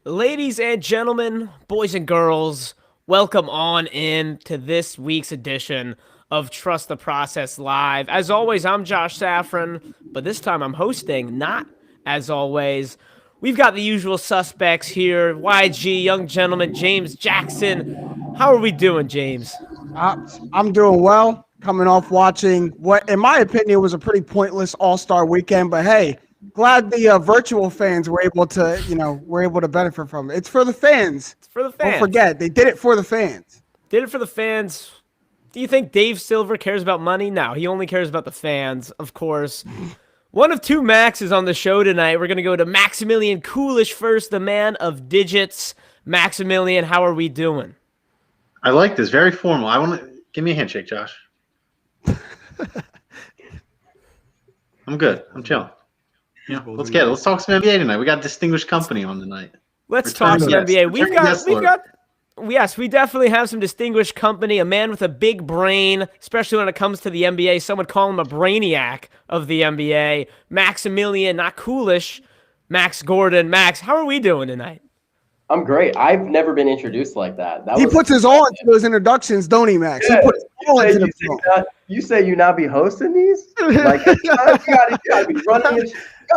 Ladies and gentlemen, boys and girls, welcome on in to this week's edition of Trust the Process Live. As always, I'm Josh Safran, but this time I'm hosting, not as always. We've got the usual suspects here, YG, young gentleman, James Jackson. How are we doing, James? I'm doing well. Coming off watching what, in my opinion, was a pretty pointless All-Star weekend. But hey, glad the virtual fans were able to benefit from it. It's for the fans. It's for the fans. Don't forget, they did it for the fans. Did it for the fans. Do you think Dave Silver cares about money? No, he only cares about the fans, of course. One of two Maxes on the show tonight. We're going to go to Maximilian Coolish first, the man of digits. Maximilian, how are we doing? I like this. Very formal. I want to give me a handshake, Josh. I'm good. I'm chilling. Yeah, let's get it. Let's talk some NBA tonight. We got distinguished company on tonight. Let's talk some NBA. We definitely have some distinguished company. A man with a big brain, especially when it comes to the NBA. Some would call him a brainiac of the NBA. Maximilian, not Coolish. Max Gordon. Max, how are we doing tonight? I'm great. I've never been introduced like that. He puts his all into his introductions, don't he, Max? Yeah, he puts his all into the You say you not be hosting these? Like you gotta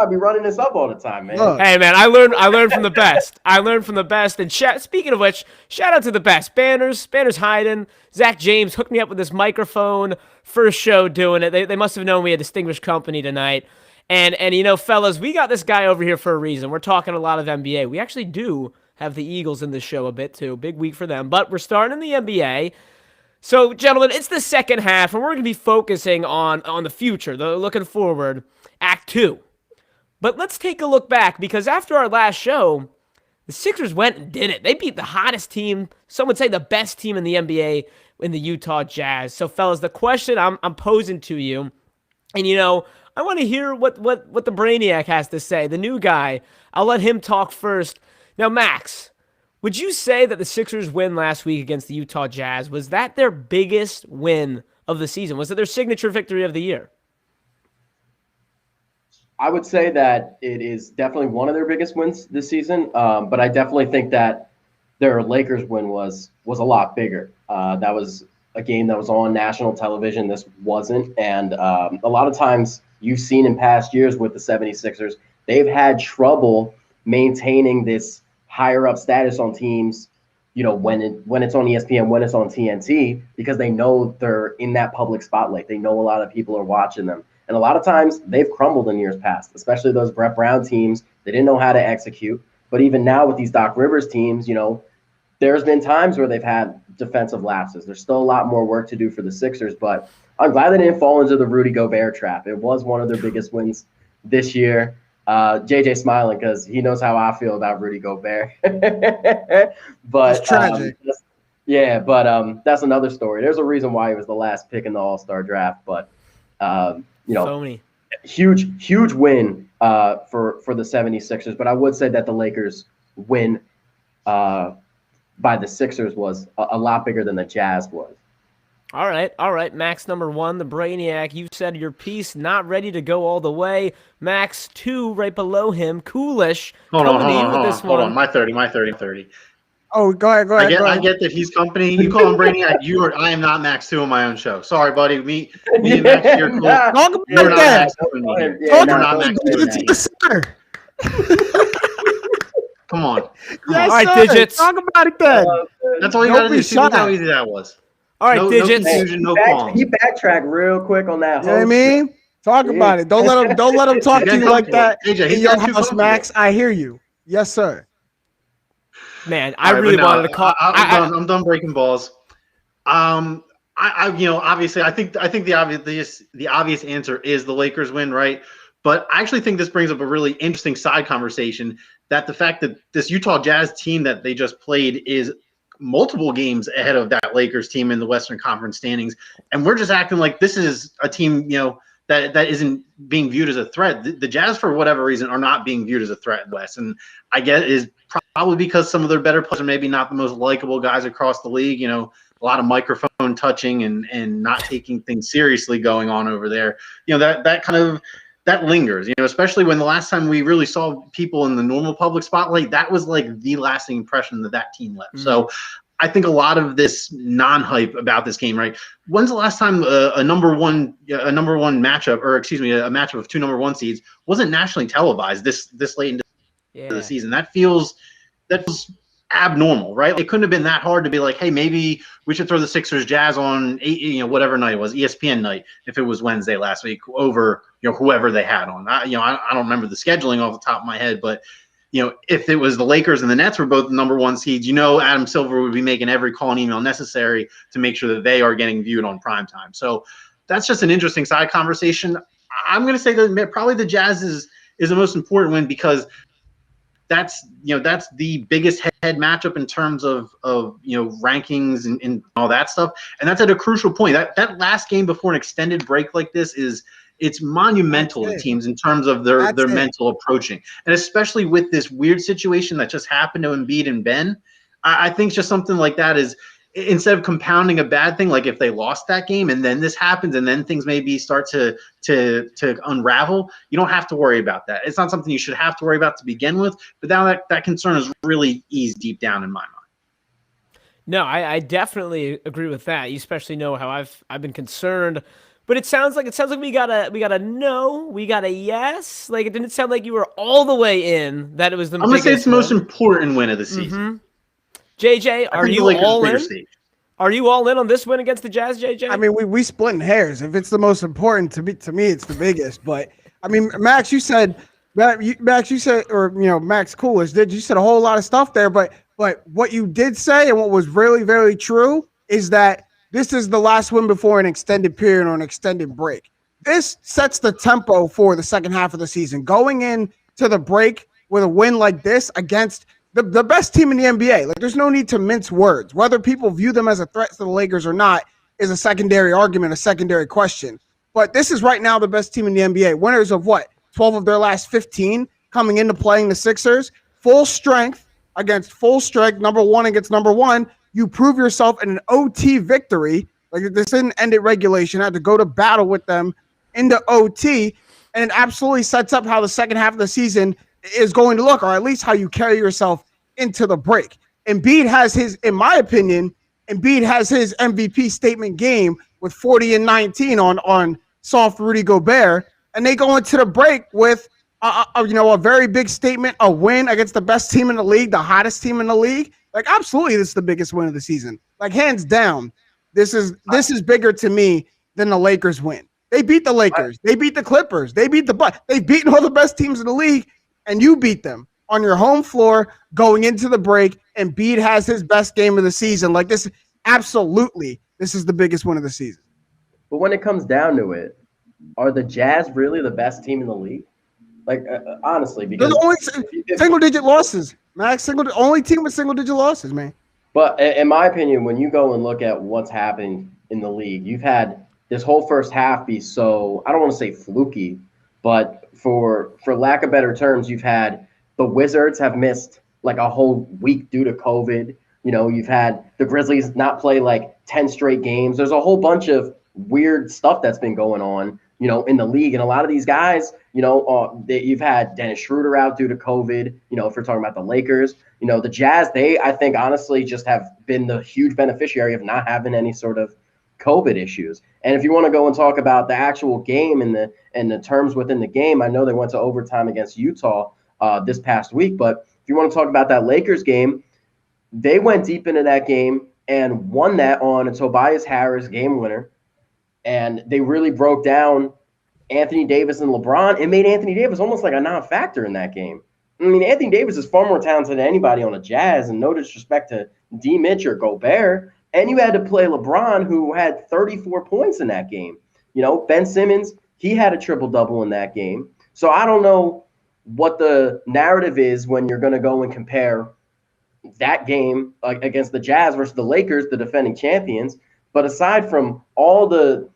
be running this up all the time, man. Look. Hey man, I learned from the best. And speaking of which, shout out to the best. Banners hiding. Zach James hooked me up with this microphone. First show doing it. They must have known we had distinguished company tonight. And you know, fellas, we got this guy over here for a reason. We're talking a lot of NBA. We actually do have the Eagles in the show a bit too. Big week for them. But we're starting in the NBA. So, gentlemen, it's the second half, and we're going to be focusing on the future, looking forward, Act 2. But let's take a look back, because after our last show, the Sixers went and did it. They beat the hottest team, some would say the best team in the NBA, in the Utah Jazz. So, fellas, the question I'm posing to you, and you know, I want to hear what the Brainiac has to say, the new guy. I'll let him talk first. Now, Max, would you say that the Sixers win last week against the Utah Jazz, was that their biggest win of the season? Was it their signature victory of the year? I would say that it is definitely one of their biggest wins this season, but I definitely think that their Lakers win was a lot bigger. That was a game that was on national television. This wasn't, and a lot of times you've seen in past years with the 76ers, they've had trouble maintaining this higher up status on teams, you know, when it's on ESPN, when it's on TNT, because they know they're in that public spotlight. They know a lot of people are watching them. And a lot of times they've crumbled in years past, especially those Brett Brown teams. They didn't know how to execute. But even now with these Doc Rivers teams, you know, there's been times where they've had defensive lapses. There's still a lot more work to do for the Sixers, but I'm glad they didn't fall into the Rudy Gobert trap. It was one of their biggest wins this year. JJ smiling because he knows how I feel about Rudy Gobert. But it's tragic. That's another story. There's a reason why he was the last pick in the All-Star draft. But you know, Phony. huge win for the 76ers. But I would say that the Lakers win by the Sixers was a lot bigger than the Jazz was. All right. Max number 1, the Brainiac. You said your piece, not ready to go all the way. Max 2, right below him, Coolish. Hold on. My 30. Oh, go ahead. I get that he's company. You call him Brainiac. I am not Max 2 on my own show. Sorry, buddy. Me and Max here. Cool. Talk about You're not that. Max 2 in me. Talk You're about not Max 2 in me. Come on. Yes, All right, sir. digits. Talk about it then. That's all you got to do. See how easy that was. All right, No digits. confusion, no He qualms. backtracked real quick on that. You know what I mean? Talk about it. Don't let him talk to you like that AJ, in he's your got too house, comfortable. Max. I hear you. Yes, sir. Man, I really wanted to call. I'm done breaking balls. Obviously, I think the obvious answer is the Lakers win, right? But I actually think this brings up a really interesting side conversation, that the fact that this Utah Jazz team that they just played is multiple games ahead of that Lakers team in the Western Conference standings, and we're just acting like this is a team, you know, that isn't being viewed as a threat. The Jazz, for whatever reason, are not being viewed as a threat in the West, and I guess is probably because some of their better players are maybe not the most likable guys across the league. You know, a lot of microphone touching and not taking things seriously going on over there. You know, that kind of that lingers, especially when the last time we really saw people in the normal public spotlight, that was like the lasting impression that team left. So I think a lot of this non-hype about this game, right? When's the last time a number one matchup, or excuse me, a matchup of two number one seeds wasn't nationally televised this late into the season? That feels abnormal, right? It couldn't have been that hard to be like, hey, maybe we should throw the Sixers Jazz on, whatever night it was, ESPN night, if it was Wednesday last week, over whoever they had on. I don't remember the scheduling off the top of my head, but if it was the Lakers and the Nets were both the number one seeds, Adam Silver would be making every call and email necessary to make sure that they are getting viewed on primetime. So that's just an interesting side conversation. I'm going to say that probably the Jazz is the most important win, because that's the biggest head matchup in terms of rankings and all that stuff, and that's at a crucial point. That last game before an extended break like this it's monumental to teams in terms of their mental approaching, and especially with this weird situation that just happened to Embiid and Ben. I think just something like that is, instead of compounding a bad thing, like if they lost that game and then this happens and then things maybe start to unravel, you don't have to worry about that. It's not something you should have to worry about to begin with, but now that concern is really eased deep down in my mind. No, I definitely agree with that. You especially know how I've been concerned, but it sounds like we got a no, we got a yes. Like, it didn't sound like you were all the way in that it was the I'm gonna say it's the most win. important win of the season. JJ, are you all in? Are you all in on this win against the Jazz, JJ? I mean, we splitting hairs. If it's the most important, to me, it's the biggest. But I mean, Max, you said, or Max Coolest you said a whole lot of stuff there. But what you did say, and what was really, very true, is that this is the last win before an extended period or an extended break. This sets the tempo for the second half of the season. Going into the break with a win like this against the best team in the NBA. Like, there's no need to mince words. Whether people view them as a threat to the Lakers or not is a secondary argument, a secondary question. But this is right now the best team in the NBA. Winners of 12 of their last 15 coming into playing the Sixers. Full strength against full strength, number one against number one. You prove yourself in an OT victory. Like, this didn't end at regulation. I had to go to battle with them into OT. And it absolutely sets up how the second half of the season is going to look, or at least how you carry yourself into the break. Embiid has in my opinion, has his MVP statement game with 40 and 19 on soft Rudy Gobert, and they go into the break with a very big statement, a win against the best team in the league, the hottest team in the league. Like, absolutely, this is the biggest win of the season. Like, hands down, this is bigger to me than the Lakers win. They beat the Lakers, they beat the Clippers, they beat the Bucks. They've beaten all the best teams in the league, and you beat them on your home floor going into the break. And Embiid has his best game of the season. Like, this, absolutely, this is the biggest win of the season. But when it comes down to it, are the Jazz really the best team in the league? Like, honestly, because there's only single-digit losses, Max. Only team with single-digit losses, man. But in my opinion, when you go and look at what's happening in the league, you've had this whole first half be so, I don't want to say fluky, but for lack of better terms, you've had the Wizards have missed like a whole week due to COVID. You've had the Grizzlies not play like 10 straight games. There's a whole bunch of weird stuff that's been going on, in the league. And a lot of these guys, you've had Dennis Schroeder out due to COVID, if you're talking about the Lakers. The Jazz, I think, honestly, just have been the huge beneficiary of not having any sort of COVID issues. And if you want to go and talk about the actual game and the terms within the game, I know they went to overtime against Utah this past week. But if you want to talk about that Lakers game, they went deep into that game and won that on a Tobias Harris game winner. And they really broke down Anthony Davis and LeBron and made Anthony Davis almost like a non-factor in that game. I mean, Anthony Davis is far more talented than anybody on the Jazz, and no disrespect to D. Mitch or Gobert. And you had to play LeBron, who had 34 points in that game. Ben Simmons, he had a triple-double in that game. So I don't know what the narrative is when you're going to go and compare that game against the Jazz versus the Lakers, the defending champions. But aside from all the,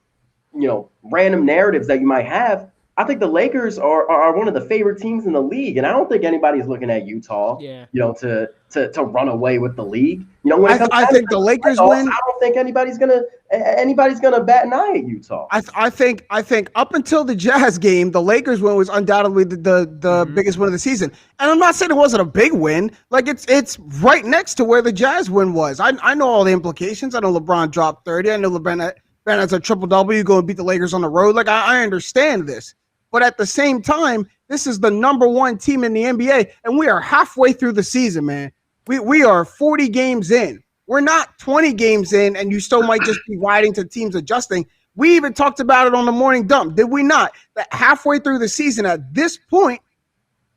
random narratives that you might have, I think the Lakers are one of the favorite teams in the league, and I don't think anybody's looking at Utah, Yeah. to run away with the league. When it comes I down think to the Lakers playoffs, win. I don't think anybody's gonna bat an eye at Utah. I think up until the Jazz game, the Lakers win was undoubtedly the biggest win of the season. And I'm not saying it wasn't a big win. Like it's right next to where the Jazz win was. I know all the implications. I know LeBron dropped 30. I know LeBron has a triple-double. You go and beat the Lakers on the road. Like I understand this. But at the same time, this is the number one team in the NBA, and we are halfway through the season, man. We are 40 games in. We're not 20 games in, and you still might just be riding to teams adjusting. We even talked about it on the morning dump, did we not? That halfway through the season, at this point,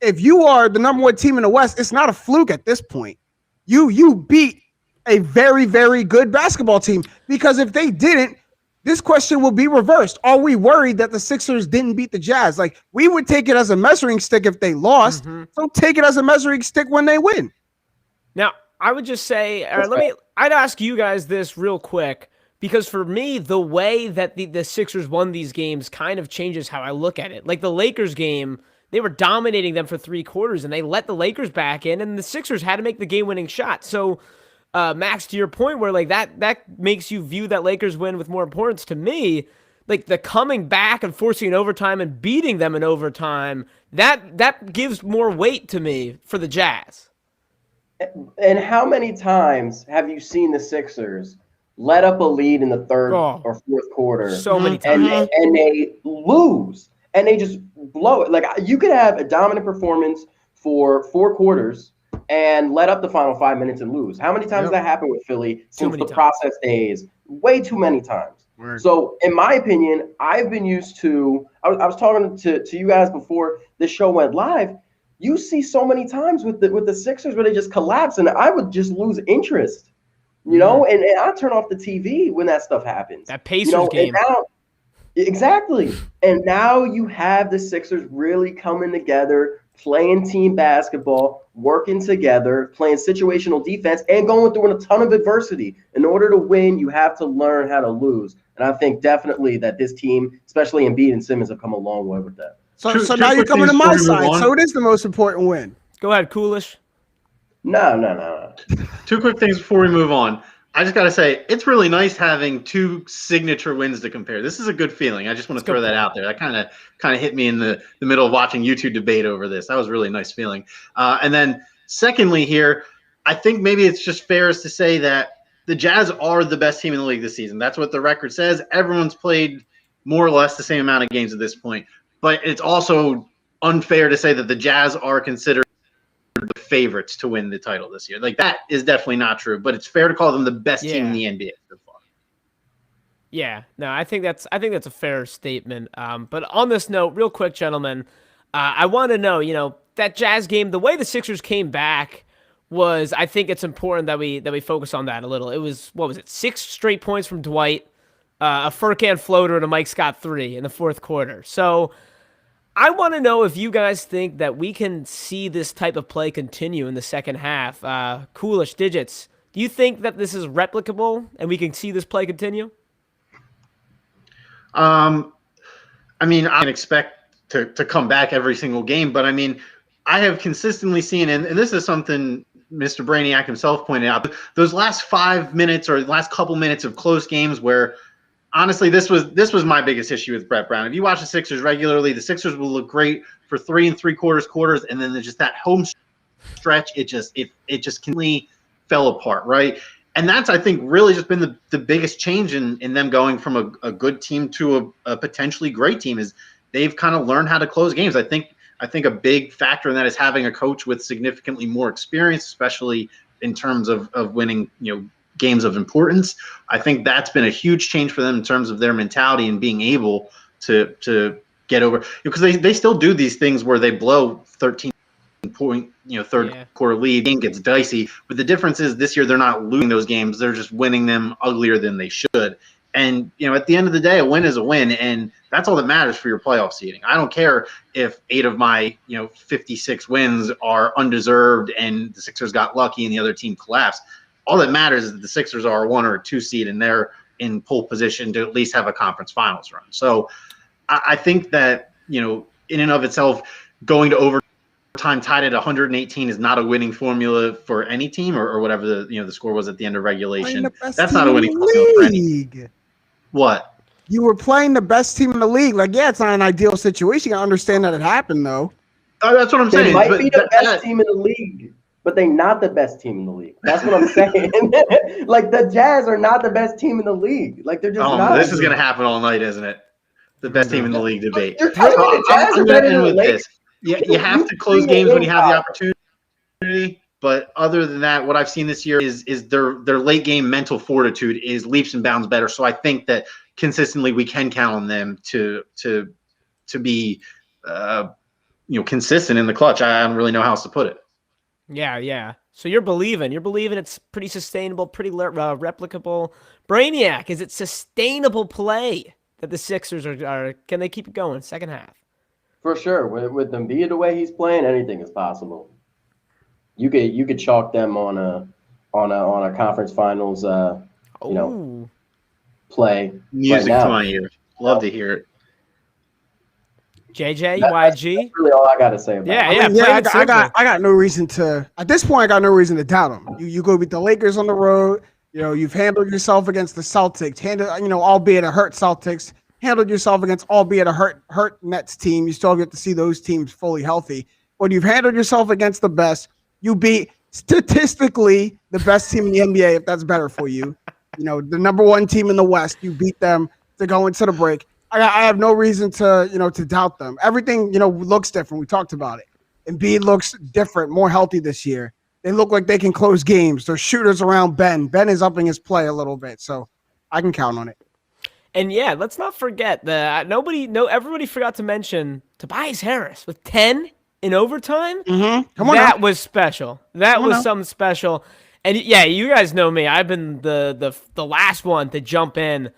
if you are the number one team in the West, it's not a fluke at this point. You beat a very, very good basketball team, because if they didn't, this question will be reversed. Are we worried that the Sixers didn't beat the Jazz? Like, we would take it as a measuring stick if they lost. So take it as a measuring stick when they win. Now, I would just say, I'd ask you guys this real quick, because for me, the way that the Sixers won these games kind of changes how I look at it. Like the Lakers game, they were dominating them for 3 quarters, and they let the Lakers back in, and the Sixers had to make the game-winning shot. So, Max, to your point where like that makes you view that Lakers win with more importance, to me, like the coming back and forcing an overtime and beating them in overtime, that gives more weight to me for the Jazz. And how many times have you seen the Sixers let up a lead in the third or fourth quarter? So many times. And they lose. And they just blow it. Like, you could have a dominant performance for 4 quarters and let up the final 5 minutes and lose. How many times has that happened with Philly since the process days? Way too many times. Word. So, in my opinion, I've been used to – I was talking to you guys before this show went live. You see so many times with the Sixers where they just collapse, and I would just lose interest, and I turn off the TV when that stuff happens. That Pacers game. Exactly. And now you have the Sixers really coming together, playing team basketball, working together, playing situational defense, and going through a ton of adversity. In order to win, you have to learn how to lose. And I think definitely that this team, especially Embiid and Simmons, have come a long way with that. So now you're coming to my side. So it is the most important win. Go ahead, Coolish. No. 2 quick things before we move on. I just got to say, it's really nice having 2 signature wins to compare. This is a good feeling. I just want to throw that out there. That kind of hit me in the middle of watching YouTube debate over this. That was a really nice feeling. And then secondly here, I think maybe it's just fair to say that the Jazz are the best team in the league this season. That's what the record says. Everyone's played more or less the same amount of games at this point. But it's also unfair to say that the Jazz are considered the favorites to win the title this year. Like, that is definitely not true, but it's fair to call them the best team in the NBA so far. Yeah, no, I think that's a fair statement. But on this note, real quick, gentlemen, I want to know, that Jazz game, the way the Sixers came back was, I think it's important that we focus on that a little. It was, 6 straight points from Dwight, a Furkan floater, and a Mike Scott 3 in the fourth quarter. So I want to know if you guys think that we can see this type of play continue in the second half. Coolish, Digits, do you think that this is replicable and we can see this play continue? I mean, I expect to come back every single game, but I mean, I have consistently seen, and this is something Mr. Brainiac himself pointed out, those last 5 minutes or last couple minutes of close games where, honestly, this was my biggest issue with Brett Brown. If you watch the Sixers regularly, the Sixers will look great for 3 3/4 quarters, and then there's just that home stretch. It just completely fell apart, right? And that's, I think, really just been the biggest change in them going from a good team to a potentially great team, is they've kind of learned how to close games. I think a big factor in that is having a coach with significantly more experience, especially in terms of winning, games of importance. I think that's been a huge change for them in terms of their mentality and being able to get over, because they still do these things where they blow 13-point, third quarter lead, game gets dicey. But the difference is this year they're not losing those games; they're just winning them uglier than they should. And at the end of the day, a win is a win, and that's all that matters for your playoff seeding. I don't care if 8 of my 56 wins are undeserved and the Sixers got lucky and the other team collapsed. All that matters is that the Sixers are a 1 or a 2 seed and they're in pole position to at least have a conference finals run. So I think that in and of itself, going to overtime tied at 118 is not a winning formula for any team, or whatever the score was at the end of regulation. That's not a winning formula for any team. What? You were playing the best team in the league. Like, yeah, it's not an ideal situation. I understand that it happened, though. That's what I'm saying. They might be the best team in the league, but they're not the best team in the league. That's what I'm saying. Like, the Jazz are not the best team in the league. Like, they're just not. This is going to happen all night, isn't it? The best team in the league debate. You're telling me the Jazz are better than the Lakers? You have to close games when you have the opportunity. But other than that, what I've seen this year is their late game mental fortitude is leaps and bounds better. So I think that consistently we can count on them to be consistent in the clutch. I don't really know how else to put it. Yeah. So you're believing it's pretty sustainable, pretty replicable. Brainiac, is it sustainable play that the Sixers are? Can they keep it going second half? For sure. With Embiid the way he's playing, anything is possible. You could chalk them on a conference finals play. Music right to my ears. Love to hear it. JJ, That's really all I got to say about it. I got no reason to. At this point, I got no reason to doubt them. You go beat the Lakers on the road. You've handled yourself against the Celtics. Albeit a hurt Celtics. Handled yourself against albeit a hurt Nets team. You still get to see those teams fully healthy. But you've handled yourself against the best. You beat statistically the best team in the NBA, if that's better for you. The number one team in the West. You beat them to go into the break. I have no reason to doubt them. Everything looks different. We talked about it. Embiid looks different, more healthy this year. They look like they can close games. There's shooters around Ben. Ben is upping his play a little bit, so I can count on it. And yeah, let's not forget that everybody forgot to mention Tobias Harris with 10 in overtime. Mm-hmm. Come on, that was special. That was something special. And yeah, you guys know me. I've been the last one to jump in.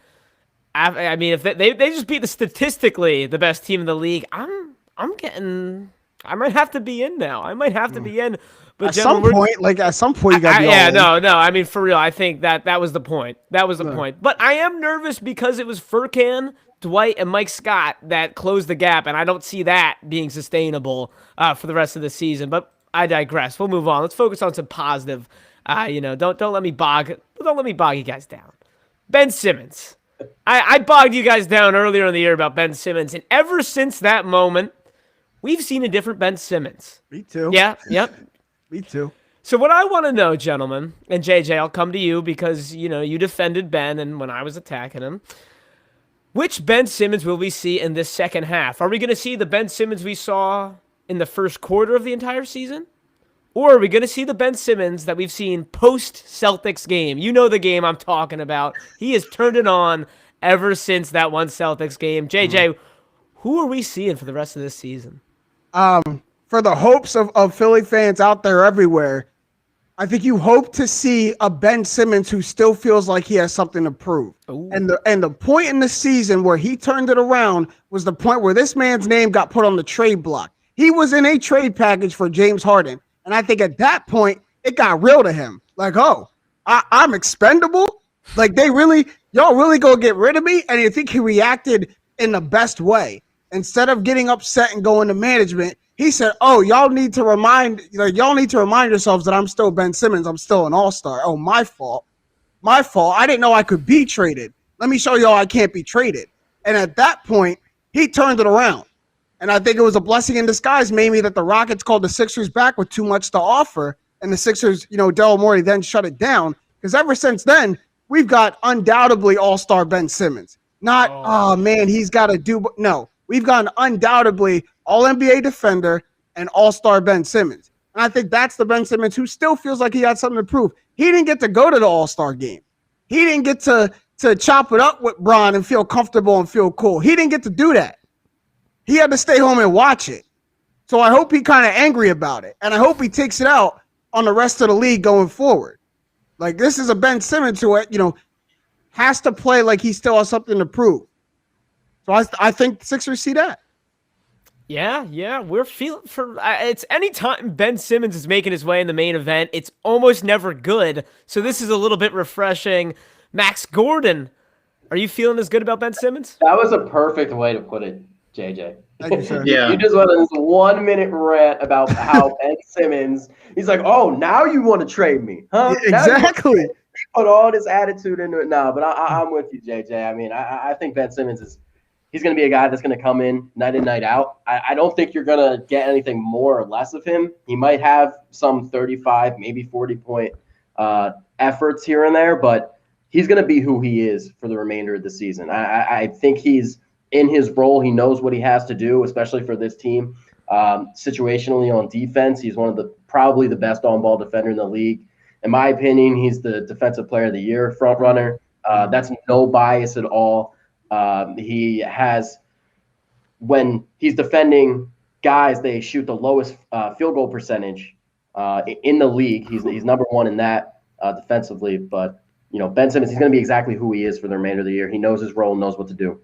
I mean, if they just beat statistically the best team in the league, I might have to be in now. I might have to be in. But at some point, you got to be all in. No. I mean, for real, I think that was the point. That was the point. But I am nervous because it was Furkan, Dwight, and Mike Scott that closed the gap, and I don't see that being sustainable for the rest of the season. But I digress. We'll move on. Let's focus on some positive. Don't let me bog you guys down. Ben Simmons. I bogged you guys down earlier in the year about Ben Simmons, and ever since that moment, we've seen a different Ben Simmons. Me too. Yeah, yep. Me too. So what I want to know, gentlemen, and JJ, I'll come to you because, you defended Ben and when I was attacking him. Which Ben Simmons will we see in this second half? Are we going to see the Ben Simmons we saw in the first quarter of the entire season? Or are we going to see the Ben Simmons that we've seen post-Celtics game? You know the game I'm talking about. He has turned it on ever since that one Celtics game. JJ, who are we seeing for the rest of this season? For the hopes of Philly fans out there everywhere, I think you hope to see a Ben Simmons who still feels like he has something to prove. Ooh. And the point in the season where he turned it around was the point where this man's name got put on the trade block. He was in a trade package for James Harden. And I think at that point, it got real to him. Like, I'm expendable? Like, y'all really gonna get rid of me? And I think he reacted in the best way. Instead of getting upset and going to management, he said, y'all need to remind yourselves that I'm still Ben Simmons. I'm still an all-star. Oh, my fault. I didn't know I could be traded. Let me show y'all I can't be traded. And at that point, he turned it around. And I think it was a blessing in disguise, maybe, that the Rockets called the Sixers back with too much to offer. And the Sixers, Daryl Morey then shut it down. Because ever since then, we've got undoubtedly all-star Ben Simmons. Not, man, he's got to do. No, we've got an undoubtedly all-NBA defender and all-star Ben Simmons. And I think that's the Ben Simmons who still feels like he had something to prove. He didn't get to go to the all-star game. He didn't get to chop it up with Bron and feel comfortable and feel cool. He didn't get to do that. He had to stay home and watch it. So I hope he's kind of angry about it. And I hope he takes it out on the rest of the league going forward. Like, this is a Ben Simmons who, has to play like he still has something to prove. So I think the Sixers see that. Yeah, we're feeling it's anytime Ben Simmons is making his way in the main event, it's almost never good. So this is a little bit refreshing. Max Gordon, are you feeling as good about Ben Simmons? That was a perfect way to put it, JJ. Thank you, sir. Yeah. You just went on this 1 minute rant about how Ben Simmons. He's like, "Oh, now you want to trade me, huh?" Now you Exactly. put all this attitude into it now. But I'm with you, JJ. I mean, I think Ben Simmons he's going to be a guy that's going to come in night out. I don't think you're going to get anything more or less of him. He might have some 35, maybe 40-point efforts here and there, but he's going to be who he is for the remainder of the season. I think he's in his role. He knows what he has to do, especially for this team. Situationally on defense, he's one of probably the best on-ball defender in the league. In my opinion, he's the defensive player of the year front runner. That's no bias at all. He has, when he's defending guys, they shoot the lowest field goal percentage in the league. He's number one in that defensively. But, Ben Simmons, he's going to be exactly who he is for the remainder of the year. He knows his role, knows what to do.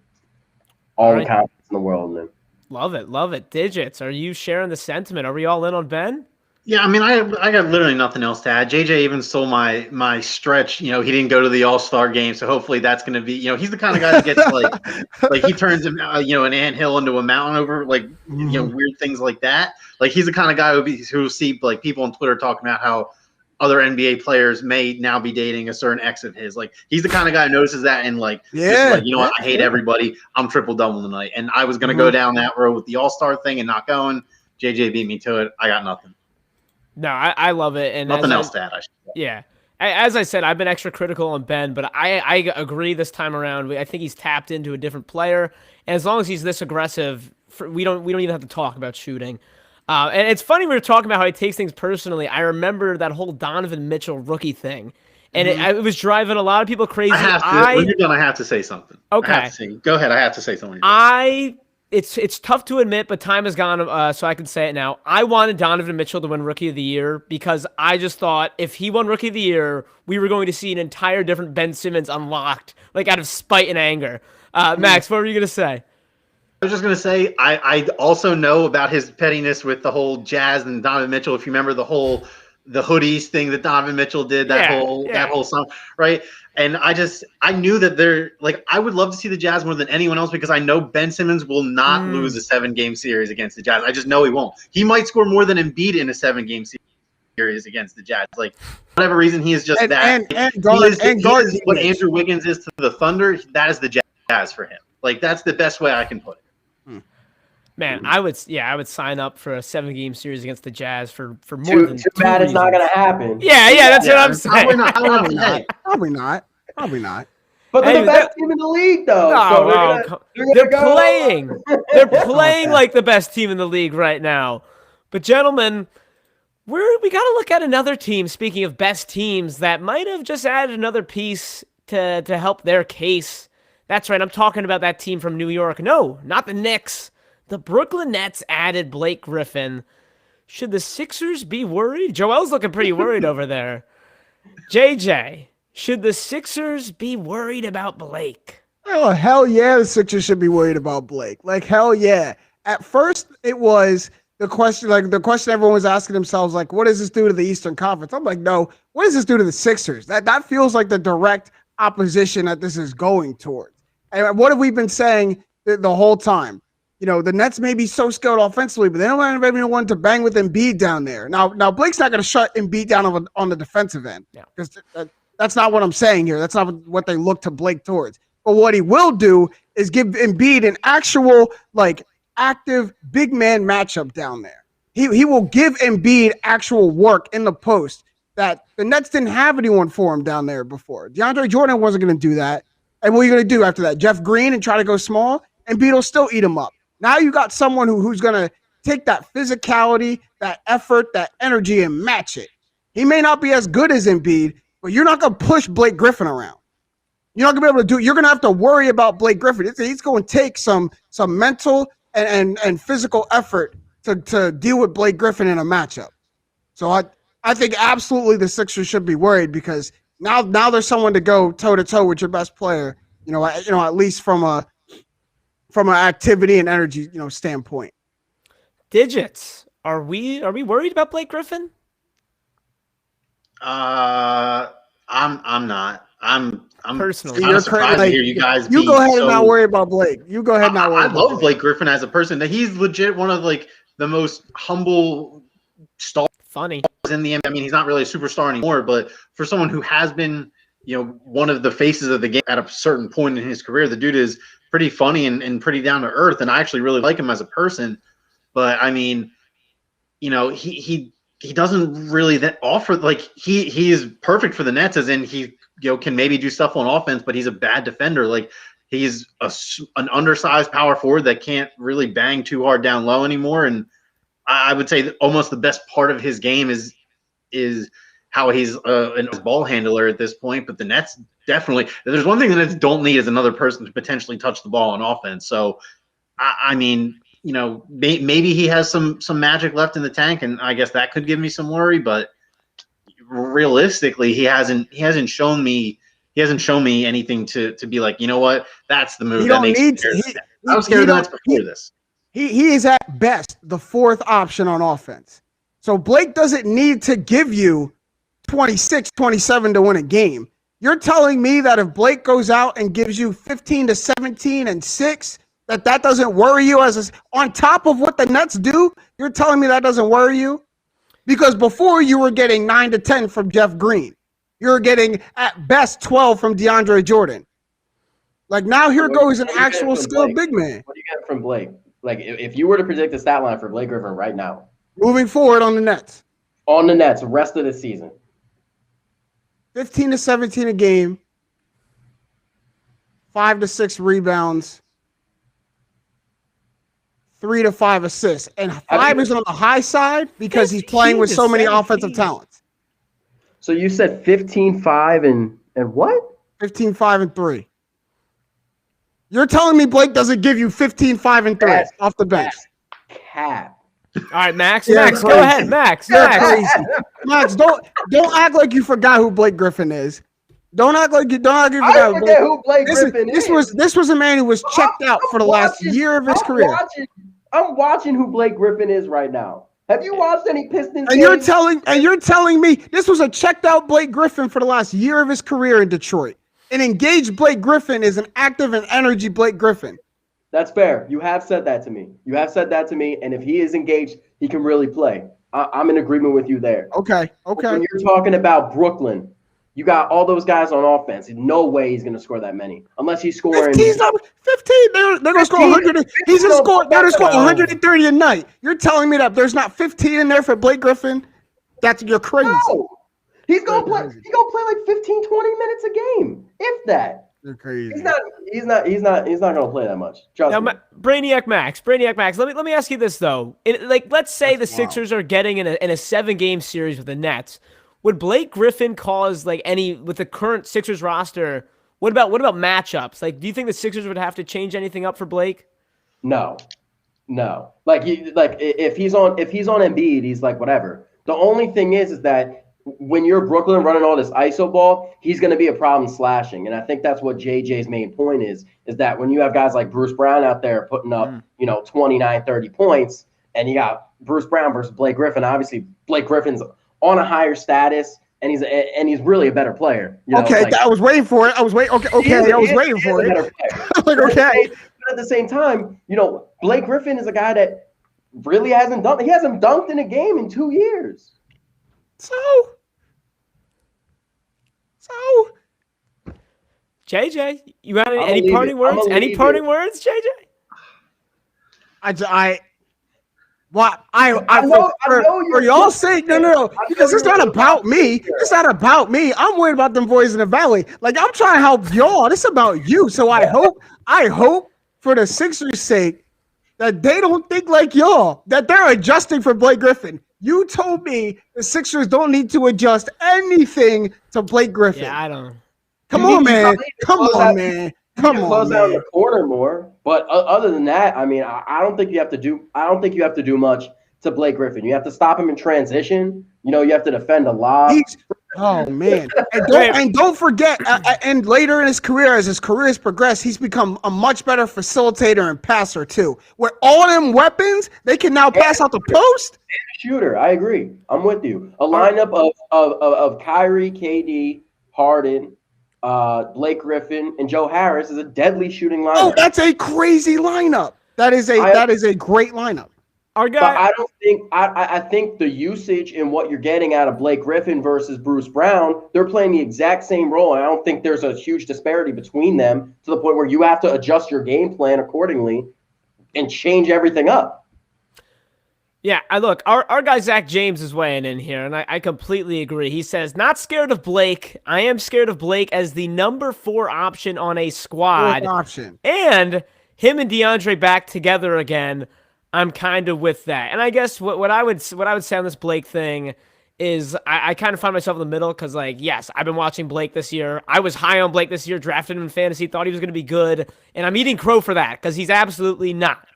All the confidence in the world in him. Love it. Digits, are you sharing the sentiment? Are we all in on Ben? Yeah, I mean, I got literally nothing else to add. JJ even stole my stretch. He didn't go to the All-Star game, so hopefully that's going to be. He's the kind of guy that gets like he turns an anthill into a mountain over weird things like that. Like he's the kind of guy who'll see like people on Twitter talking about how other NBA players may now be dating a certain ex of his. Like he's the kind of guy who notices that and what, I hate everybody. I'm triple double tonight, and I was going to go down that road with the All-Star thing and not going. JJ beat me to it. I got nothing. No, I love it. And nothing else to add, I should say. Yeah. As I said, I've been extra critical on Ben, but I agree this time around. I think he's tapped into a different player. And as long as he's this aggressive, we don't even have to talk about shooting. And it's funny we were talking about how he takes things personally. I remember that whole Donovan Mitchell rookie thing. And it was driving a lot of people crazy. When you're done, I have to say something. Okay. Go ahead. I have to say something. It's tough to admit, but time has gone, so I can say it now. I wanted Donovan Mitchell to win Rookie of the Year because I just thought if he won Rookie of the Year, we were going to see an entire different Ben Simmons unlocked, like out of spite and anger. Max, what were you going to say? I was just going to say I also know about his pettiness with the whole Jazz and Donovan Mitchell. If you remember the hoodies thing that Donovan Mitchell did, that whole song, right? And I knew that I would love to see the Jazz more than anyone else because I know Ben Simmons will not lose a 7-game series against the Jazz. I just know he won't. He might score more than Embiid in a 7-game series against the Jazz. Like, for whatever reason, he is just that. And what Andrew Wiggins is to the Thunder, that is the Jazz for him. Like, that's the best way I can put it. Man, I would sign up for a 7-game series against the Jazz for more than too bad it's not going to happen. Yeah, that's what I'm saying. Probably not. But they're the best team in the league, though. They're playing like the best team in the league right now. But gentlemen, we got to look at another team. Speaking of best teams, that might have just added another piece to help their case. That's right. I'm talking about that team from New York. No, not the Knicks. The Brooklyn Nets added Blake Griffin. Should the Sixers be worried? Joel's looking pretty worried over there. JJ, should the Sixers be worried about Blake? Oh, hell yeah, the Sixers should be worried about Blake. Like, hell yeah. At first, it was the question everyone was asking themselves, like, what does this do to the Eastern Conference? I'm like, no, what does this do to the Sixers? That feels like the direct opposition that this is going towards. And what have we been saying the whole time? The Nets may be so skilled offensively, but they don't have anyone to bang with Embiid down there. Now Blake's not going to shut Embiid down on the defensive end. Because that's not what I'm saying here. That's not what they look to Blake towards. But what he will do is give Embiid an actual, active big man matchup down there. He will give Embiid actual work in the post that the Nets didn't have anyone for him down there before. DeAndre Jordan wasn't going to do that. And what are you going to do after that? Jeff Green and try to go small? Embiid will still eat him up. Now you got someone who's going to take that physicality, that effort, that energy, and match it. He may not be as good as Embiid, but you're not going to push Blake Griffin around. You're not going to be able to do it. You're going to have to worry about Blake Griffin. He's going to take some mental and physical effort to deal with Blake Griffin in a matchup. So I think absolutely the Sixers should be worried because now there's someone to go toe-to-toe with your best player, at least from an activity and energy, standpoint. Digits, are we worried about Blake Griffin? I'm not. I'm I'm personally. kind of surprised to hear you guys. You go ahead and not worry about Blake. You go ahead and not worry. I love Blake Griffin as a person. That he's legit one of like the most humble stars Funny in the NBA. I mean, he's not really a superstar anymore, but for someone who has been, one of the faces of the game at a certain point in his career, the dude is pretty funny and pretty down to earth, and I actually really like him as a person. But I mean, he doesn't really offer, like, he is perfect for the Nets, as in he can maybe do stuff on offense, but he's a bad defender. Like, he's an undersized power forward that can't really bang too hard down low anymore. And I would say that almost the best part of his game is how he's a ball handler at this point. But the Nets definitely, there's one thing the Nets don't need is another person to potentially touch the ball on offense. So I mean, maybe he has some magic left in the tank, and I guess that could give me some worry. But realistically, he hasn't shown me anything to be like, you know what, that's the move that makes me scared. I was scared of the Nets before this. He is at best the fourth option on offense. So Blake doesn't need to give you 26, 27 to win a game. You're telling me that if Blake goes out and gives you 15 to 17 and 6, that doesn't worry you on top of what the Nets do? You're telling me that doesn't worry you? Because before you were getting 9 to 10 from Jeff Green. You were getting at best 12 from DeAndre Jordan. Like, now here goes an actual skilled big man. What do you get from Blake? Like, if you were to predict the stat line for Blake Griffin right now. Moving forward on the Nets. On the Nets, rest of the season. 15 to 17 a game. 5 to 6 rebounds. 3 to 5 assists. And 5 is on the high side because he's playing with so many offensive talents. So you said 15, 5, and what? 15, 5, and 3. You're telling me Blake doesn't give you 15, 5, and 3 off the bench? Cap. All right, Max. Max, go ahead. Max. Max, don't act like you forgot who Blake Griffin is. Don't act like you forgot who Blake Griffin is. This was a man who was checked out for the last year of his career. I'm watching who Blake Griffin is right now. Have you watched any Pistons games? You're telling me this was a checked out Blake Griffin for the last year of his career in Detroit. An engaged Blake Griffin is an active and energy Blake Griffin. That's fair. You have said that to me. And if he is engaged, he can really play. I'm in agreement with you there. Okay. When you're talking about Brooklyn, you got all those guys on offense. No way he's going to score that many unless he's scoring 15. They're going to score 100. He's going to score. They're going to score 130 a night. You're telling me that there's not 15 in there for Blake Griffin? You're crazy. No. He's going to play. He's going to play like 15, 20 minutes a game, if that. You're crazy. He's not going to play that much. Trust me. Brainiac Max. Let me ask you this though. Let's say the Sixers are getting in a 7-game series with the Nets. Would Blake Griffin cause any with the current Sixers roster? What about matchups? Do you think the Sixers would have to change anything up for Blake? No. If he's on Embiid, he's whatever. The only thing is that when you're Brooklyn running all this ISO ball, he's going to be a problem slashing. And I think that's what JJ's main point is that when you have guys like Bruce Brown out there putting up, 29, 30 points, and you got Bruce Brown versus Blake Griffin, obviously Blake Griffin's on a higher status and he's really a better player. I was waiting for it. I was waiting for it. Okay. But at the same time, Blake Griffin is a guy that really hasn't dunked. He hasn't dunked in a game in 2 years. So, JJ, you got any parting words? Any parting words, JJ? For y'all sake, no, because it's not about me. It's not about me. I'm worried about them boys in the valley. I'm trying to help y'all. This is about you. So I hope for the Sixers' sake that they don't think like y'all, that they're adjusting for Blake Griffin. You told me the Sixers don't need to adjust anything to Blake Griffin. Yeah, I don't. Come on, man. Come on, man. Close out the corner more. But other than that, I mean, I don't think you have to do much to Blake Griffin. You have to stop him in transition. You have to defend a lot. Oh man! And don't forget. And later in his career, as his career has progressed, he's become a much better facilitator and passer too. With all them weapons, they can now pass out the post. Shooter, I agree. I'm with you. A lineup of Kyrie, KD, Harden, Blake Griffin, and Joe Harris is a deadly shooting lineup. Oh, that's a crazy lineup. That is a great lineup. Our guy, But I don't think I think the usage and what you're getting out of Blake Griffin versus Bruce Brown, they're playing the exact same role. And I don't think there's a huge disparity between them to the point where you have to adjust your game plan accordingly and change everything up. yeah, look, our guy Zach James is weighing in here, and I completely agree. He says, not scared of Blake. I am scared of Blake as the number 4 option on a squad. Fourth option. And him and DeAndre back together again. I'm kind of with that. And I guess what I would say on this Blake thing is I kind of find myself in the middle because, like, yes, I've been watching Blake this year. I was high on Blake this year, drafted him in fantasy, thought he was going to be good, and I'm eating crow for that because he's absolutely not.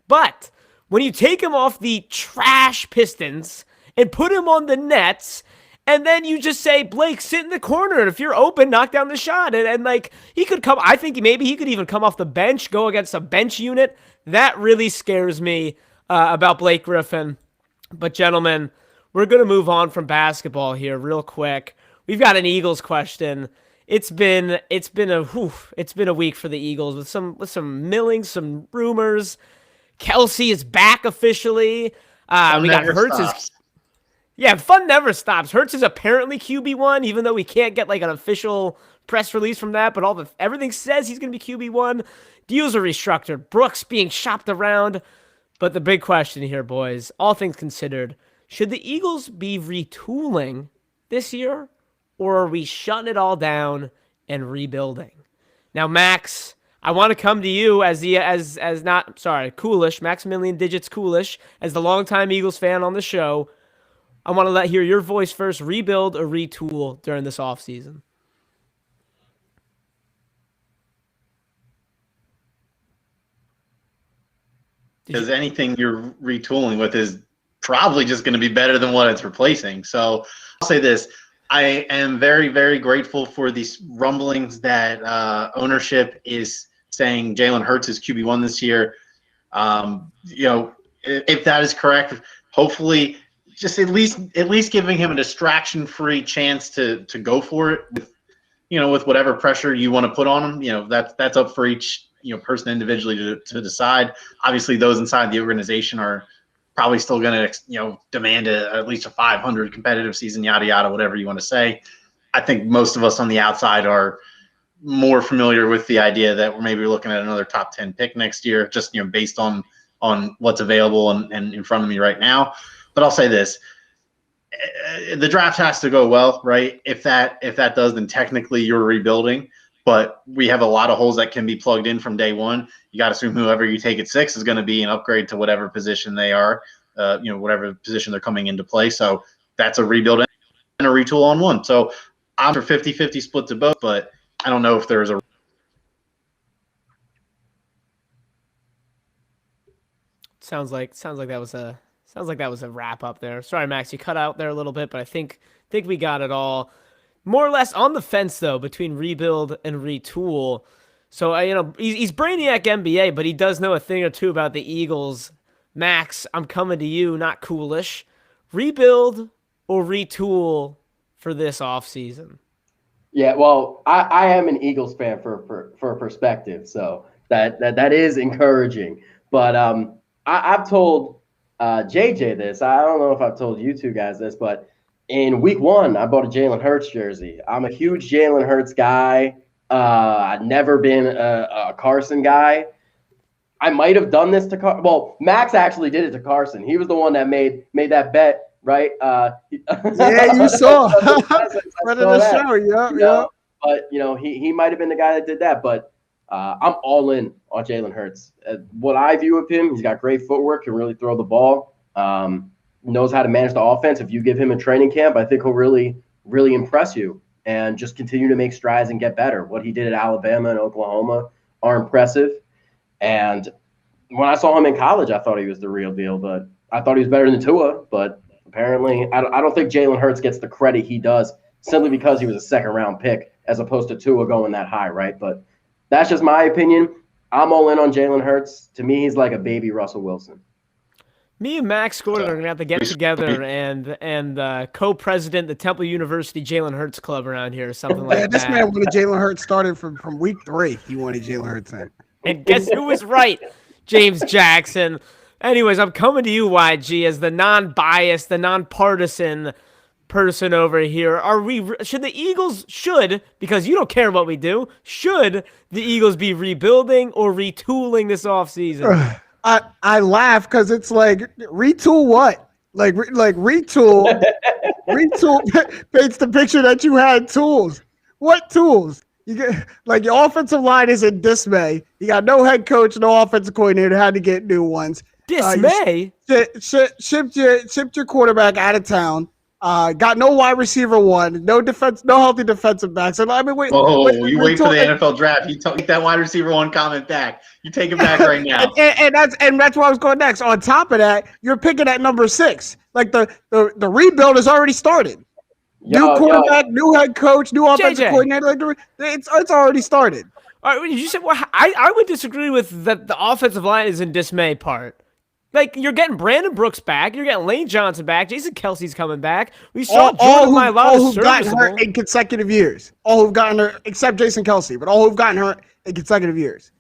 But when you take him off the trash Pistons and put him on the Nets, and then you just say, Blake, sit in the corner, and if you're open, knock down the shot. And like, he could come, I think maybe he could even come off the bench, go against a bench unit. That really scares me about Blake Griffin. But gentlemen, we're going to move on from basketball here real quick. We've got an Eagles question. It's been a week for the Eagles with some millings, some rumors. Kelsey is back officially. We got Hurts. Yeah, fun never stops. Hurts is apparently QB1, even though we can't get like an official press release from that. But everything says he's going to be QB1. Deals are restructured. Brooks being shopped around. But the big question here, boys, all things considered, should the Eagles be retooling this year, or are we shutting it all down and rebuilding? Now, Max, I want to come to you Coolish, Maximilian Digits Coolish, as the longtime Eagles fan on the show. I want to hear your voice first. Rebuild or retool during this offseason? Because anything you're retooling with is probably just going to be better than what it's replacing. So I'll say this. I am very, very grateful for these rumblings that ownership is saying Jalen Hurts is QB1 this year. If that is correct, hopefully just at least giving him a distraction-free chance to go for it with whatever pressure you want to put on him. That's up for each person individually to decide. Obviously, those inside the organization are probably still going to demand at least a 500 competitive season, yada yada, whatever you want to say. I think most of us on the outside are more familiar with the idea that we're maybe looking at another top 10 pick next year, just based on what's available and in front of me right now. But I'll say this: the draft has to go well, right? If that does, then technically you're rebuilding. But we have a lot of holes that can be plugged in from day one. You got to assume whoever you take at 6 is going to be an upgrade to whatever position they are, whatever position they're coming into play. So that's a rebuild and a retool on one. So I'm for 50-50 split to both, but I don't know if there's a. Sounds like that was a wrap up there. Sorry, Max, you cut out there a little bit, but I think we got it all. More or less on the fence, though, between rebuild and retool. So, he's Brainiac NBA, but he does know a thing or two about the Eagles. Max, I'm coming to you, not Coolish. Rebuild or retool for this offseason? Yeah, well, I am an Eagles fan for perspective, so that is encouraging. But I've told JJ this. I don't know if I've told you two guys this, but in week 1, I bought a Jalen Hurts jersey. I'm a huge Jalen Hurts guy. I've never been a Carson guy. I might have done this to Carson. Well, Max actually did it to Carson. He was the one that made that bet, right? Yeah, you saw. Right in the show, yeah. But he might have been the guy that did that. But I'm all in on Jalen Hurts. What I view of him, he's got great footwork, can really throw the ball. Knows how to manage the offense. If you give him a training camp, I think he'll really, really impress you and just continue to make strides and get better. What he did at Alabama and Oklahoma are impressive. And when I saw him in college, I thought he was the real deal, but I thought he was better than Tua. But apparently, I don't think Jalen Hurts gets the credit he does simply because he was a second-round pick as opposed to Tua going that high, right? But that's just my opinion. I'm all in on Jalen Hurts. To me, he's like a baby Russell Wilson. Me and Max Gordon are gonna have to get together and co-president the Temple University Jalen Hurts Club around here or something like This that. man wanted Jalen Hurts started from week 3. He wanted Jalen Hurts in. And guess who was right? James Jackson. Anyways, I'm coming to you, YG, as the non-biased, the non-partisan person over here. Should the Eagles, because you don't care what we do, should the Eagles be rebuilding or retooling this offseason? I laugh because it's like, retool what? Like retool paints the picture that you had tools. What tools? You get like your offensive line is in dismay. You got no head coach, no offensive coordinator. Had to get new ones. Dismay. Shipped your quarterback out of town. Got no wide receiver one, no defense, no healthy defensive backs. And I mean, wait for the NFL draft. You take that wide receiver one comment back. You take it back right now. and that's where I was going next. On top of that, you're picking at number 6. Like the rebuild has already started. New quarterback, new head coach, new offensive coordinator. Like it's already started. All right, you said I would disagree with that. The offensive line is in dismay part. Like, you're getting Brandon Brooks back. You're getting Lane Johnson back. Jason Kelsey's coming back. We saw Jordan Mailata all who've gotten hurt in consecutive years. All who've gotten hurt, except Jason Kelsey, but all who've gotten hurt in consecutive years.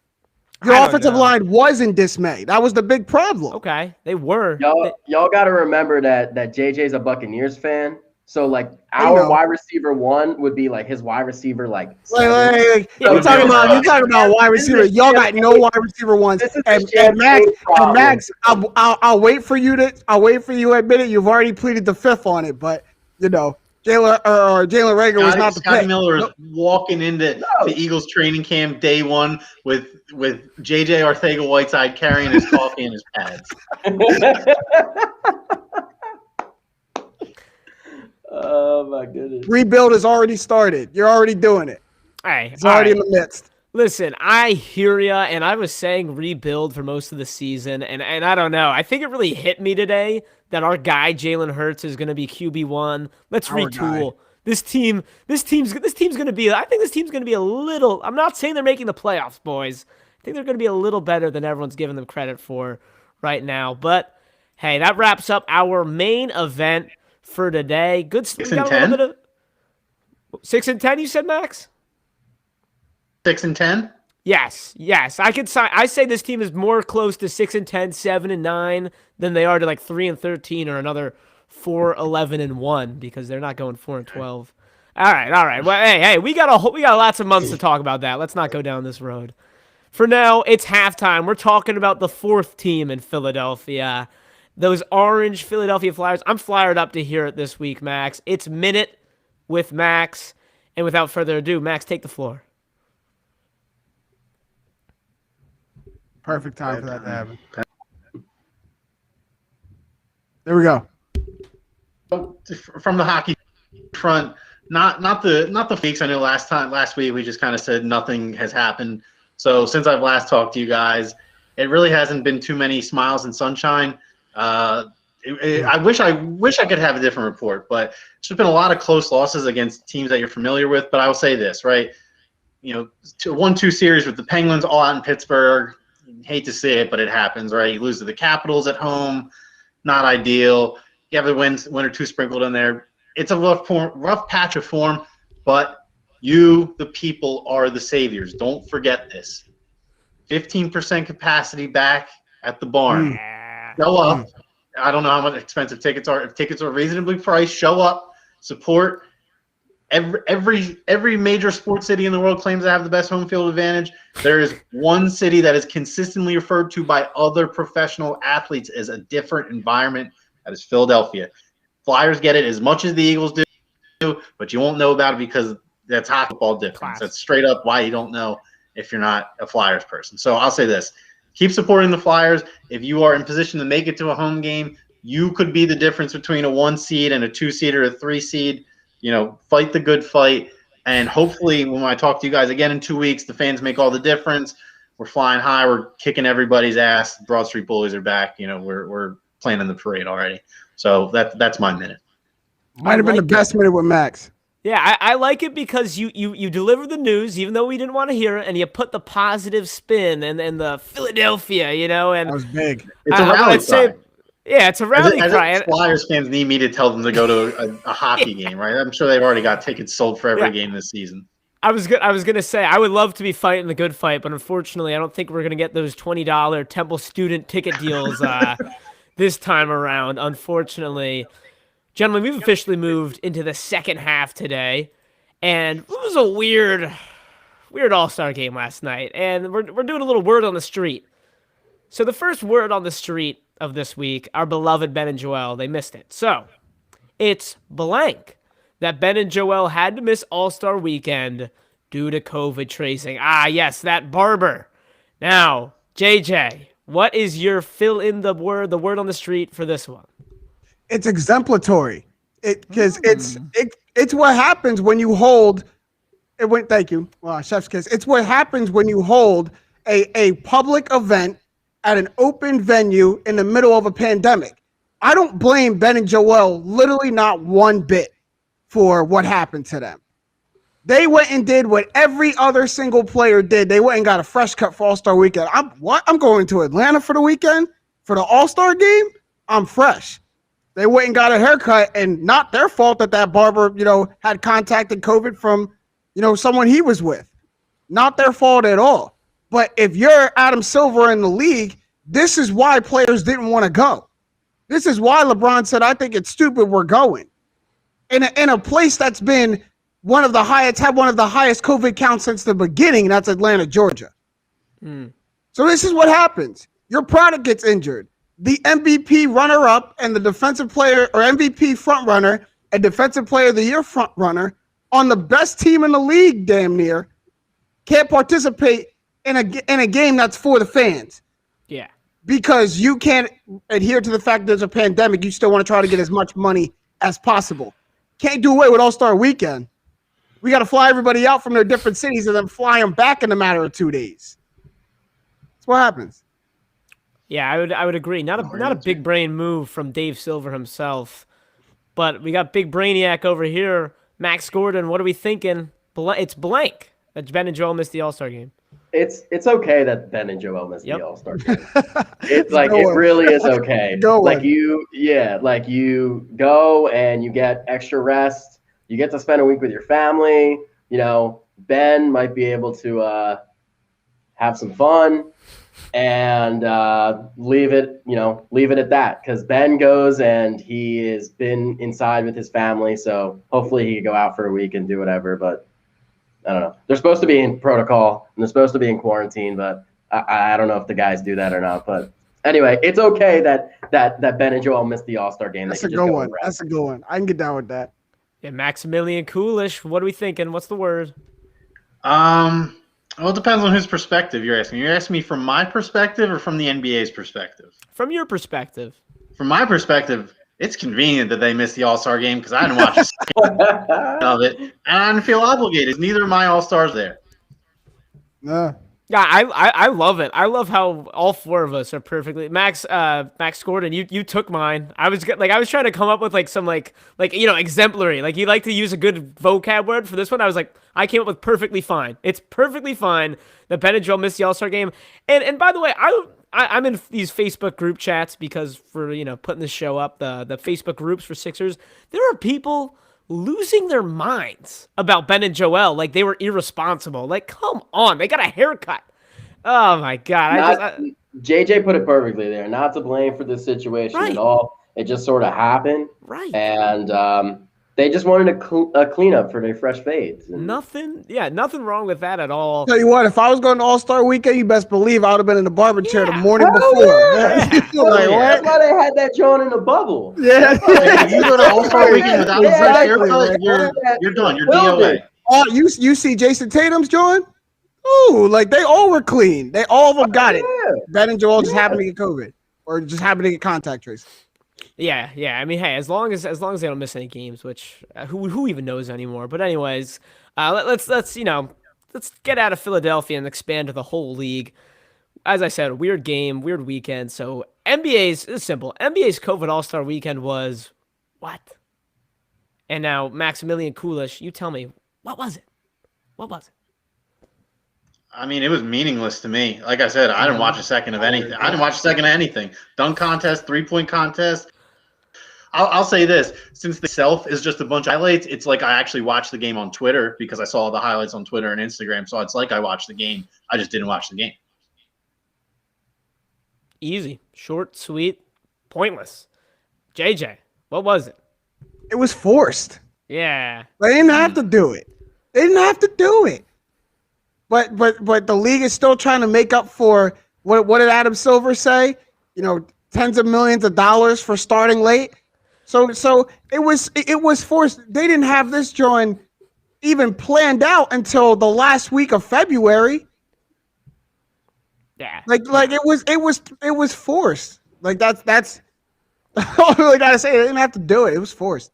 Your offensive line was in dismay. That was the big problem. Okay, they were. Y'all got to remember that JJ's a Buccaneers fan. So, like, our wide receiver 1 would be, like, his wide receiver, like, you're talking about wide receiver. Y'all got no wide receiver ones. And Max, I'll wait for you to admit it. You've already pleaded the 5th on it, but, you know, Jalen Reagor was not the pick. Scotty Miller is walking into the Eagles training camp day 1 with JJ Arcega-Whiteside carrying his coffee and his pads. Oh my goodness! Rebuild has already started. You're already doing it. It's already in the midst. Listen, I hear ya, and I was saying rebuild for most of the season, and I don't know. I think it really hit me today that our guy Jalen Hurts is going to be QB1. Let's retool this team. This team's going to be. I think this team's going to be a little. I'm not saying they're making the playoffs, boys. I think they're going to be a little better than everyone's giving them credit for right now. But hey, that wraps up our main event for today. Good. 6 and 10. 6 and 10. You said, Max? 6 and 10. Yes. I say this team is more close to 6 and 10, 7 and 9 than they are to like 3 and 13 or another 4, 11 and 1 because they're not going 4 and 12. All right. Well, hey, we got lots of months to talk about that. Let's not go down this road. For now, it's halftime. We're talking about the 4th team in Philadelphia. Those orange Philadelphia Flyers. I'm fired up to hear it this week, Max. It's Minute with Max. And without further ado, Max, take the floor. Perfect time for that to happen. There we go. From the hockey front, not the weeks. I know last week we just kind of said nothing has happened. So since I've last talked to you guys, it really hasn't been too many smiles and sunshine. I wish I could have a different report, but there's been a lot of close losses against teams that you're familiar with. But I will say this, right? You know, 1-2 series with the Penguins all out in Pittsburgh. Hate to say it, but it happens, right? You lose to the Capitals at home, not ideal. You have the win or 2 sprinkled in there. It's a rough patch of form, but you, the people, are the saviors. Don't forget this. 15% capacity back at the barn. Show up. I don't know how much expensive tickets are. If tickets are reasonably priced, show up, support. Every major sports city in the world claims to have the best home field advantage. There is one city that is consistently referred to by other professional athletes as a different environment. That is Philadelphia. Flyers get it as much as the Eagles do, but you won't know about it because that's hockey football difference. That's straight up why you don't know if you're not a Flyers person. So I'll say this. Keep supporting the Flyers. If you are in position to make it to a home game, you could be the difference between a 1 seed and a 2 seed or a 3 seed. You know, fight the good fight. And hopefully when I talk to you guys again in 2 weeks, the fans make all the difference. We're flying high. We're kicking everybody's ass. Broad Street Bullies are back. You know, we're planning the parade already. So that's my minute. Might have been the best minute with Max. Yeah, I like it because you deliver the news, even though we didn't want to hear it, and you put the positive spin and the Philadelphia, you know. And that was big. It's a rally cry. Yeah, it's a rally cry. As Flyers fans need me to tell them to go to a hockey game, right? I'm sure they've already got tickets sold for every game this season. I was gonna say I would love to be fighting the good fight, but unfortunately, I don't think we're gonna get those $20 Temple student ticket deals this time around. Unfortunately, gentlemen, we've officially moved into the second half today, and it was a weird All-Star game last night, and we're doing a little word on the street. So the first word on the street of this week, our beloved Ben and Joel, they missed it. So it's blank that Ben and Joel had to miss All-Star Weekend due to COVID tracing. Ah, yes, that barber. Now, JJ, what is your fill in the word on the street for this one? It's exemplary. Because it's what happens when you hold. It went. Thank you. Well, chef's kiss. It's what happens when you hold a public event at an open venue in the middle of a pandemic. I don't blame Ben and Joel literally not one bit for what happened to them. They went and did what every other single player did. They went and got a fresh cut for All-Star Weekend. I'm going to Atlanta for the weekend for the All-Star game. I'm fresh. They went and got a haircut, and not their fault that barber, had contacted COVID from, someone he was with. Not their fault at all. But if you're Adam Silver in the league, this is why players didn't want to go. This is why LeBron said, I think it's stupid we're going. In a place that's been had one of the highest COVID counts since the beginning, that's Atlanta, Georgia. So this is what happens. Your product gets injured. The MVP runner-up and the defensive player or MVP front-runner and defensive player of the year front-runner on the best team in the league, damn near, can't participate in a game that's for the fans. Yeah. Because you can't adhere to the fact there's a pandemic. You still want to try to get as much money as possible. Can't do away with All-Star Weekend. We got to fly everybody out from their different cities and then fly them back in a matter of 2 days. That's what happens. Yeah, I would agree. Not a big brain move from Dave Silver himself, but we got big brainiac over here, Max Gordon. What are we thinking? It's blank that Ben and Joel missed the All-Star game. It's okay that Ben and Joel missed the All-Star game. It's like it really is okay. You go and you get extra rest. You get to spend a week with your family. Ben might be able to have some fun and leave it at that, because Ben goes and he has been inside with his family, so hopefully he can go out for a week and do whatever. But I don't know. They're supposed to be in protocol and they're supposed to be in quarantine, but I don't know if the guys do that or not. But anyway, it's okay that Ben and Joel missed the All-Star game. That's a good one. That's a good one. I can get down with that. Yeah, Maximilian Coolish. What are we thinking? What's the word? Well, it depends on whose perspective you're asking. You're asking me from my perspective or from the NBA's perspective? From your perspective. From my perspective, it's convenient that they missed the All-Star game because I didn't watch a second of it, and I didn't feel obligated. Neither of my All-Stars there. No. Yeah, I love it. I love how all four of us are perfectly Max Gordon. You took mine. I was trying to come up with some exemplary. Like, you like to use a good vocab word for this one. I came up with perfectly fine. It's perfectly fine that Ben and Joel missed the All-Star game. And by the way, I'm in these Facebook group chats because for putting this show up, the Facebook groups for Sixers, there are people losing their minds about Ben and Joel, like they were irresponsible. Like, come on, they got a haircut. Oh my God. JJ put it perfectly there. Not to blame for this situation at all. It just sort of happened. Right. And they just wanted a cleanup for their fresh fades. Nothing wrong with that at all. Tell you what, if I was going to All-Star Weekend, you best believe I would have been in the barber chair the morning before. Yeah. That's why they had that joint in the bubble. Yeah. If you go to All-Star Weekend without a fresh haircut, you're done. You're DOA. Oh, you see Jason Tatum's joint? Ooh, like they all were clean. They all of them got it. Ben and Joel just happened to get COVID or just happened to get contact tracing. Yeah. I mean, hey, as long as they don't miss any games, which who even knows anymore. But anyways, let's get out of Philadelphia and expand to the whole league. As I said, weird game, weird weekend. So it's simple. NBA's COVID All-Star Weekend was what? And now Maximilian Coolish, you tell me, what was it? What was it? I mean, it was meaningless to me. Like I said, I didn't watch a second of anything. I didn't watch a second of anything. Dunk contest, 3-point contest. I'll say this: since the self is just a bunch of highlights, it's like I actually watched the game on Twitter because I saw the highlights on Twitter and Instagram. So it's like I watched the game. I just didn't watch the game. Easy, short, sweet, pointless. JJ, what was it? It was forced. Yeah. They didn't have to do it. They didn't have to do it. But the league is still trying to make up for what did Adam Silver say? Tens of millions of dollars for starting late. So it was forced. They didn't have this joint even planned out until the last week of February. Yeah. Like it was forced. Like that's all I really gotta say. They didn't have to do it. It was forced.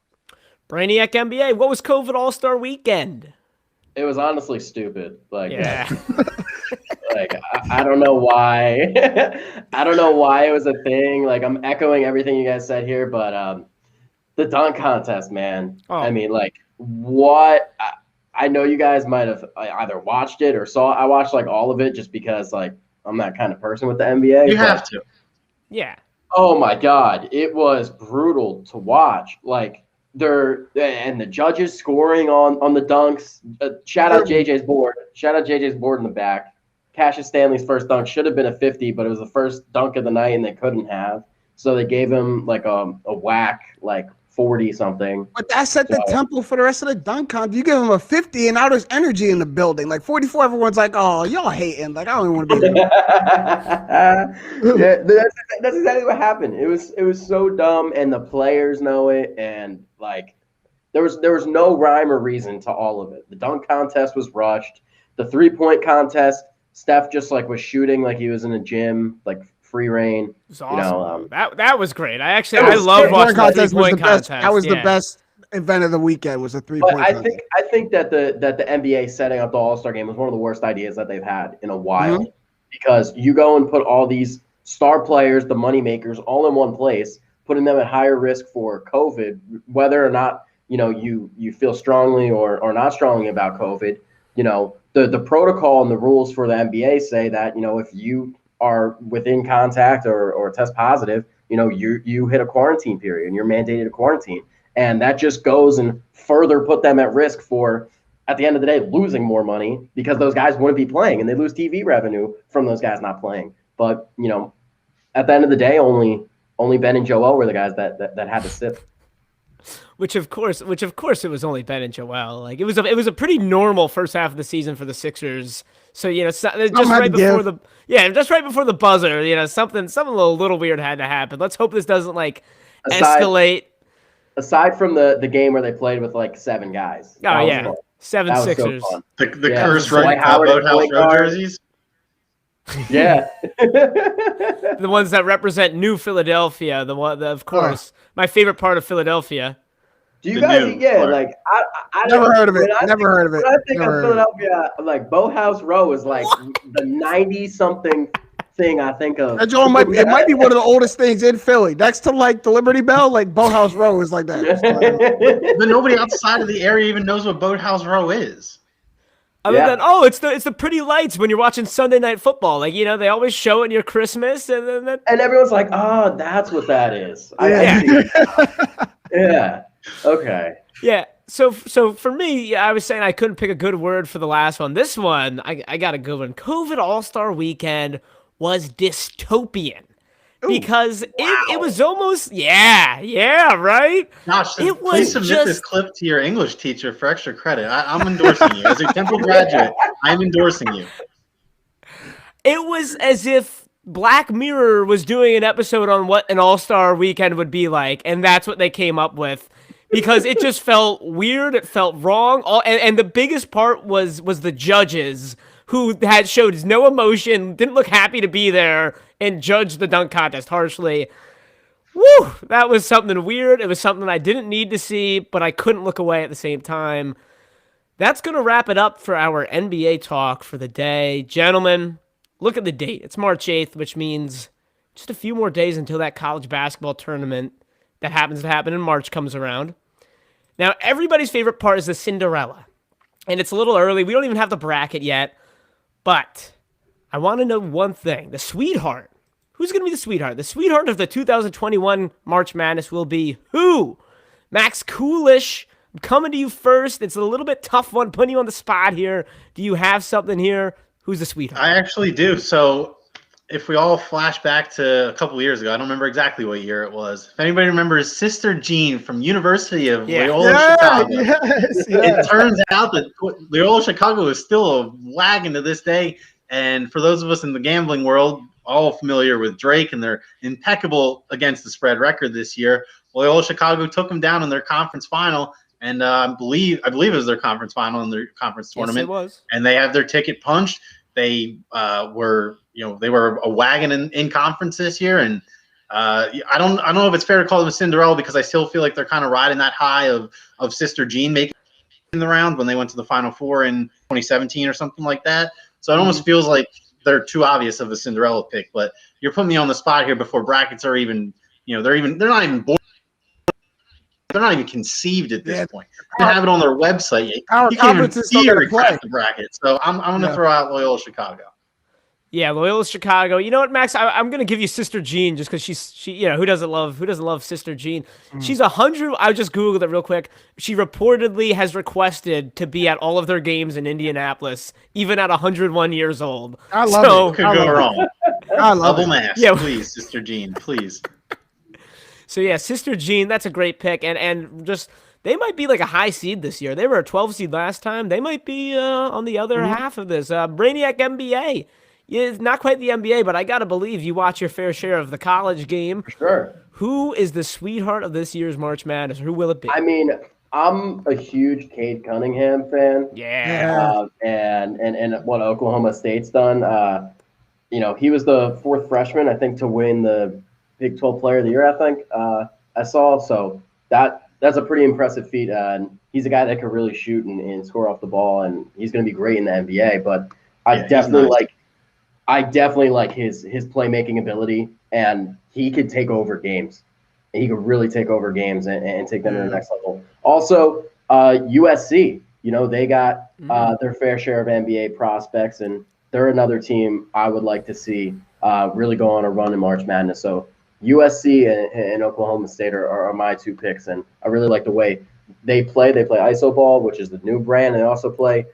Brainiac NBA, what was COVID All-Star Weekend? It was honestly stupid. Like, Yeah. I don't know why. I don't know why it was a thing. Like, I'm echoing everything you guys said here, but the dunk contest, man. Oh. I mean, like, what? I know you guys might have either watched it or saw. I watched like all of it just because like I'm that kind of person with the NBA. You have to. Yeah. Oh my God, it was brutal to watch. Like. And the judges scoring on the dunks. Shout out JJ's board. Shout out JJ's board in the back. Cassius Stanley's first dunk should have been a 50, but it was the first dunk of the night, and they couldn't have. So they gave him like a whack, like 40 something. But that set the tempo for the rest of the dunk contest. You give him a 50, and now there's energy in the building. Like 44, everyone's like, "Oh, y'all hating." Like I don't even want to be there. Yeah, that's exactly what happened. It was so dumb, and the players know it, and like there was no rhyme or reason to all of it. The dunk contest was rushed. The 3-point contest, Steph just like was shooting like he was in a gym, like free reign. It was awesome. That was great. I love watching the 3-point contest. That was the best event of the weekend. Was a 3-point contest. I think that the NBA setting up the All-Star game was one of the worst ideas that they've had in a while, because you go and put all these star players, the money makers, all in one place, putting them at higher risk for COVID, whether or not you feel strongly or not strongly about COVID. The protocol and the rules for the NBA say that if you are within contact or test positive, you hit a quarantine period and you're mandated to quarantine. And that just goes and further put them at risk for, at the end of the day, losing more money because those guys wouldn't be playing and they lose TV revenue from those guys not playing. But, at the end of the day, only Ben and Joel were the guys that had to sit. Which of course it was only Ben and Joel. Like it was a pretty normal first half of the season for the Sixers. So just right before the buzzer, something a little weird had to happen. Let's hope this doesn't escalate. Aside from the game where they played with like 7 guys. Oh yeah, 7 Sixers. So the cursed Boathouse Row jerseys. Yeah. The ones that represent New Philadelphia. Of course, my favorite part of Philadelphia. Do you guys? I never heard of it. Never heard of it. When I think of Philadelphia, like Boathouse Row is like the 90-something thing I think of. That might be one of the oldest things in Philly. Next to like the Liberty Bell, like Boathouse Row is like that. But nobody outside of the area even knows what Boathouse Row is. Other than it's the pretty lights when you're watching Sunday Night Football. Like they always show it near Christmas, and everyone's like, "Oh, that's what that is." Yeah. Okay. Yeah. So for me, I was saying I couldn't pick a good word for the last one. This one, I got a good one. COVID All-Star Weekend was dystopian. Because it was almost right. Gosh, please submit this clip to your English teacher for extra credit. I'm endorsing you as a Temple graduate. I'm endorsing you. It was as if Black Mirror was doing an episode on what an All-Star Weekend would be like, and that's what they came up with. Because it just felt weird, it felt wrong, and the biggest part was the judges who showed no emotion, didn't look happy to be there, and judged the dunk contest harshly. Woo! That was something weird. It was something I didn't need to see, but I couldn't look away at the same time. That's going to wrap it up for our NBA talk for the day. Gentlemen, look at the date. It's March 8th, which means just a few more days until that college basketball tournament that happens to happen in March comes around. Now, everybody's favorite part is the Cinderella. And it's a little early. We don't even have the bracket yet. But I want to know one thing. The sweetheart. Who's going to be the sweetheart? The sweetheart of the 2021 March Madness will be who? Max Coolish, I'm coming to you first. It's a little bit tough one, putting you on the spot here. Do you have something here? Who's the sweetheart? I actually do. So if we all flash back to a couple of years ago, I don't remember exactly what year it was. If anybody remembers Sister Jean from University of Loyola Chicago. Yes. It turns out that Loyola Chicago is still a wagon to this day. And for those of us in the gambling world, all familiar with Drake and their impeccable against the spread record this year, Loyola Chicago took them down in their conference final. And I believe it was their conference final in their conference tournament. Yes, it was. And they have their ticket punched. They were a wagon in conference this year, and I don't know if it's fair to call them a Cinderella because I still feel like they're kind of riding that high of Sister Jean making the round when they went to the Final Four in 2017 or something like that. So it almost feels like they're too obvious of a Cinderella pick. But you're putting me on the spot here before brackets are even, they're not even born. They're not even conceived at this point. They have it on their website. You can't even see or crack the bracket. So I'm going to throw out Loyola Chicago. Yeah, Loyola Chicago. You know what, Max? I'm gonna give you Sister Jean just because she who doesn't love Sister Jean? She's 100. I just googled it real quick. She reportedly has requested to be at all of their games in Indianapolis, even at 101 years old. I love it. Could go wrong. I love Double it. mask, Yeah. please, Sister Jean, please. So yeah, Sister Jean, that's a great pick, and just they might be like a high seed this year. They were a 12 seed last time. They might be on the other half of this. Brainiac NBA. Yeah, it's not quite the NBA, but I gotta believe you watch your fair share of the college game. Sure. Who is the sweetheart of this year's March Madness? Or who will it be? I mean, I'm a huge Cade Cunningham fan. Yeah. And what Oklahoma State's done. He was the fourth freshman, I think, to win the Big 12 Player of the Year, I think. I saw. So that's a pretty impressive feat. And he's a guy that could really shoot and score off the ball, and he's going to be great in the NBA. But I definitely like his playmaking ability, and he could take over games. He could really take over games and take them to the next level. Also, USC, they got their fair share of NBA prospects, and they're another team I would like to see really go on a run in March Madness. So USC and Oklahoma State are my two picks, and I really like the way they play. They play iso ball, which is the new brand, and they also play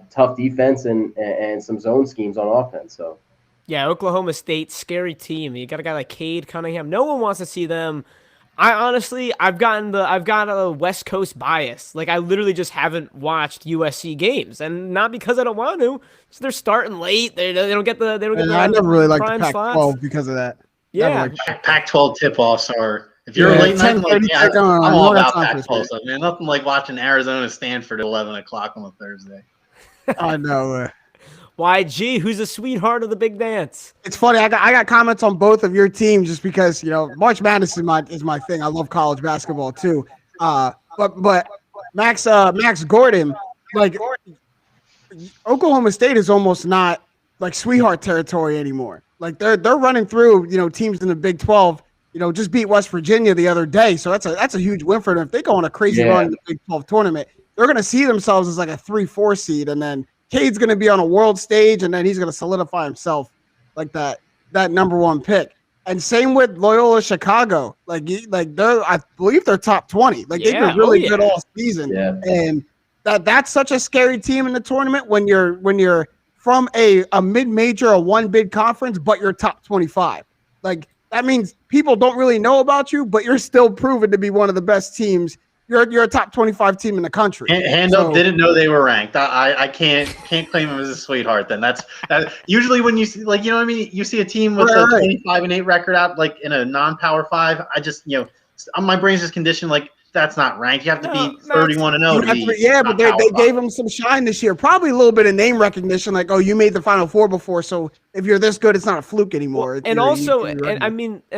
tough defense and some zone schemes on offense. So, yeah, Oklahoma State, scary team. You got a guy like Cade Cunningham. No one wants to see them. I've gotten a West Coast bias. Like I literally just haven't watched USC games, and not because I don't want to. So they're starting late. They don't get the. I never really liked the prime Pac-12 slots. because of that. Yeah, Pac-12 tip-offs are. If you're Yeah, late night, I'm all about time for Pac-12 stuff, man. Nothing like watching Arizona Stanford at 11 o'clock on a Thursday. I know. YG, who's the sweetheart of the big dance? It's funny. I got comments on both of your teams just because March Madness is my thing. I love college basketball too. But Max Gordon, like Oklahoma State is almost not like sweetheart territory anymore. Like they're running through teams in the Big 12. Just beat West Virginia the other day, so that's a huge win for them. If they go on a crazy run in the Big 12 tournament, they're going to see themselves as like a 3-4 seed, and then Cade's going to be on a world stage, and then he's going to solidify himself like that number one pick. And same with Loyola Chicago. I believe they're top 20. Like they've been really good all season. Yeah. And that's such a scary team in the tournament when you're from a mid-major, a one bid conference, but you're top 25. Like that means people don't really know about you, but you're still proven to be one of the best teams. You're a top 25 team in the country. Hand up, didn't know they were ranked. I can't claim them as a sweetheart. Then that's usually when you see you see a team with a 25-8 record out like in a non-power 5. I just my brain's just conditioned like that's not ranked. You have to be 31-0. Yeah, but they gave him some shine this year. Probably a little bit of name recognition, like you made the Final Four before, so if you're this good, it's not a fluke anymore. Well, and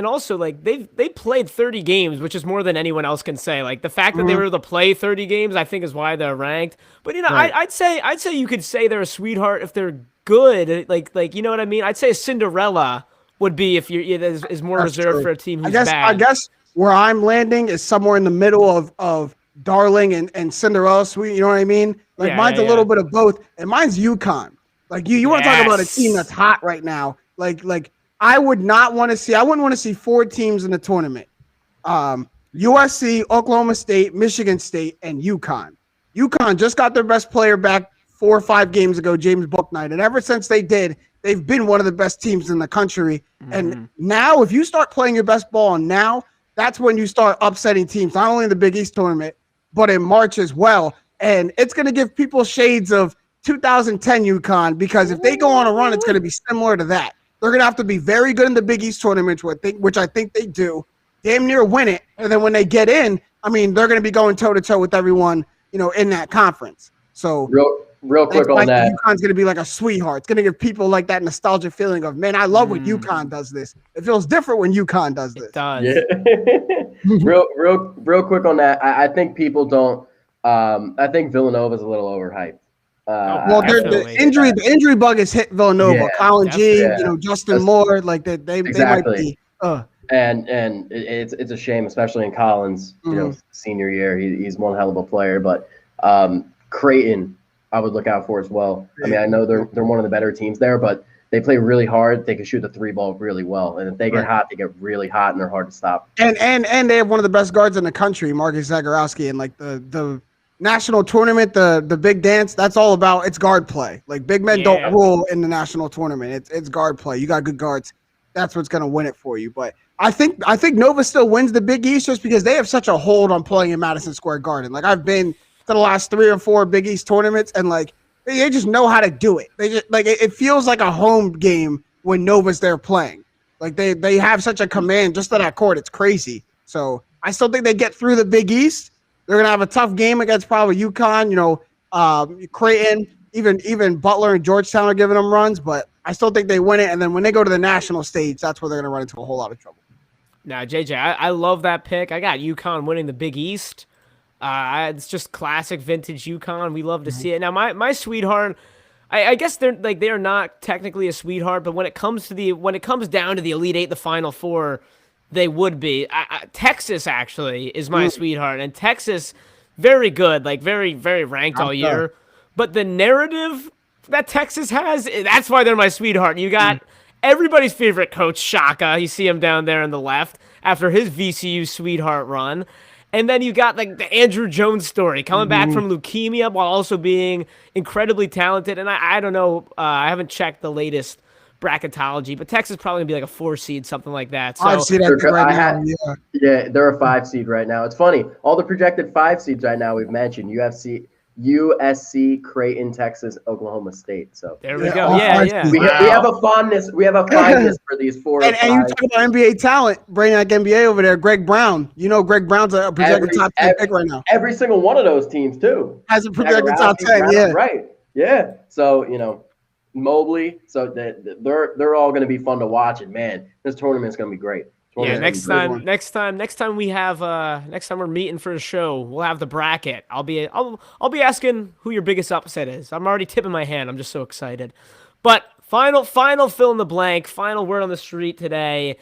also like they played 30 games, which is more than anyone else can say. Like the fact that they were able to play 30 games, I think is why they're ranked. But I'd say you could say they're a sweetheart if they're good. Like you know what I mean? I'd say a Cinderella would be if is more reserved for a team who's bad. I guess where I'm landing is somewhere in the middle of Darling and Cinderella Sweet. You know what I mean? Like mine's a little bit of both, and mine's UConn. Like you want to talk about a team that's hot right now. Like I wouldn't want to see 4 teams in the tournament. USC, Oklahoma State, Michigan State, and UConn. UConn just got their best player back 4 or 5 games ago, James Bouknight. And ever since they did, they've been one of the best teams in the country. Mm-hmm. And now if you start playing your best ball now, that's when you start upsetting teams, not only in the Big East tournament, but in March as well. And it's going to give people shades of 2010 UConn, because if they go on a run, it's going to be similar to that. They're going to have to be very good in the Big East tournament, which I think they do, damn near win it. And then when they get in, I mean, they're going to be going toe-to-toe with everyone, in that conference. So real quick on that. UConn's going to be like a sweetheart. It's going to give people like that nostalgia feeling of, man, I love when UConn does this. It feels different when UConn does this. It does. Yeah. real quick on that. I think people don't. I think Villanova's a little overhyped. Well, the injury bug has hit Villanova. Yeah, Colin G, Justin Moore, like they might be. And it's a shame, especially in Collins, senior year. He's one hell of a player, but Creighton, I would look out for as well. I mean, I know they're one of the better teams there, but they play really hard. They can shoot the 3 ball really well, and if they get hot, they get really hot, and they're hard to stop. And they have one of the best guards in the country, Marcus Zagorowski, and like the national tournament, the big dance. That's all about it's guard play. Like big men don't rule in the national tournament. It's guard play. You got good guards. That's what's going to win it for you. But I think Nova still wins the Big East just because they have such a hold on playing in Madison Square Garden. Like I've been to the last 3 or 4 Big East tournaments, and like they just know how to do it. They just like it feels like a home game when Nova's there playing. Like they have such a command just to that court. It's crazy. So I still think they get through the Big East. They're gonna have a tough game against probably UConn. Creighton, even Butler and Georgetown are giving them runs, but I still think they win it. And then when they go to the national stage, that's where they're gonna run into a whole lot of trouble. Now, JJ, I love that pick. I got UConn winning the Big East. It's just classic vintage UConn. We love to see it. Now, my sweetheart, I guess they are not technically a sweetheart, but when it comes down to the Elite Eight, the Final Four, they would be. Texas actually is my sweetheart, and Texas very good, like very very ranked all year. But the narrative that Texas has, that's why they're my sweetheart. You got everybody's favorite coach, Shaka. You see him down there on the left after his VCU sweetheart run. And then you got like the Andrew Jones story, coming back from leukemia while also being incredibly talented. And I don't know, I haven't checked the latest bracketology, but Texas probably gonna be like a 4 seed, something like that. So I've seen that right now. Yeah, they're a 5 seed right now. It's funny. All the projected 5 seeds right now we've mentioned: USC, Creighton, Texas, Oklahoma State. So there we go. Yeah. We have a fondness. We have a fondness for these 4. And you talk about NBA talent, Brainiac NBA over there, Greg Brown. Greg Brown's a projected top 10 pick right now. Every single one of those teams too has a projected top 10. Yeah, right. Yeah. So Mobley. So they're all going to be fun to watch. And man, this tournament's going to be great. Yeah, next time we have next time we're meeting for a show, we'll have the bracket. I'll be asking who your biggest upset is. I'm already tipping my hand. I'm just so excited. But final fill in the blank, final word on the street today.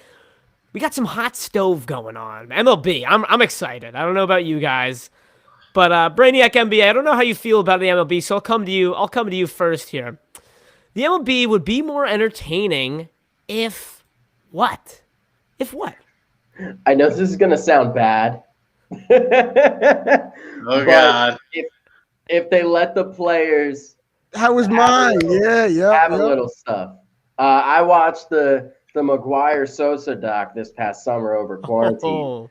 We got some hot stove going on. MLB. I'm excited. I don't know about you guys, but Brainiac NBA. I don't know how you feel about the MLB, so I'll come to you first here. The MLB would be more entertaining if what? If what? I know this is going to sound bad. Oh, God. If they let the players that was mine. Have a little stuff. I watched the McGuire Sosa doc this past summer over quarantine.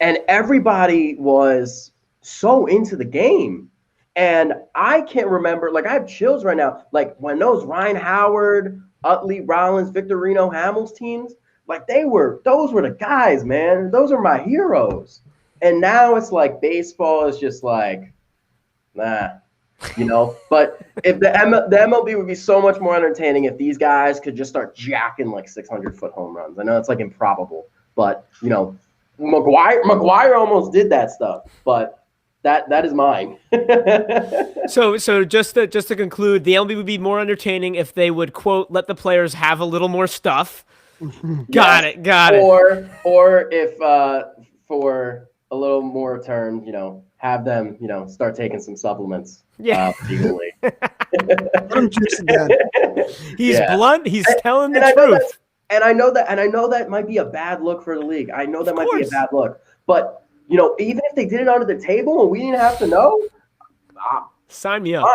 And everybody was so into the game. And I can't remember, like I have chills right now. Like when those Ryan Howard, Utley, Rollins, Victorino, Hamels teams, like those were the guys, man. Those are my heroes. And now it's like baseball is just like, nah, But if the MLB would be so much more entertaining if these guys could just start jacking like 600-foot home runs. I know it's like improbable, but McGuire almost did that stuff. But that is mine. So just to conclude, the MLB would be more entertaining if they would, quote, let the players have a little more stuff. Got it. Or if for a little more term, have them, start taking some supplements. Yeah. Legally. Let him juice again. He's blunt. He's telling the I know truth. I know that might be a bad look for the league. I know that might be a bad look. But, even if they did it under the table and we didn't have to know, sign me up.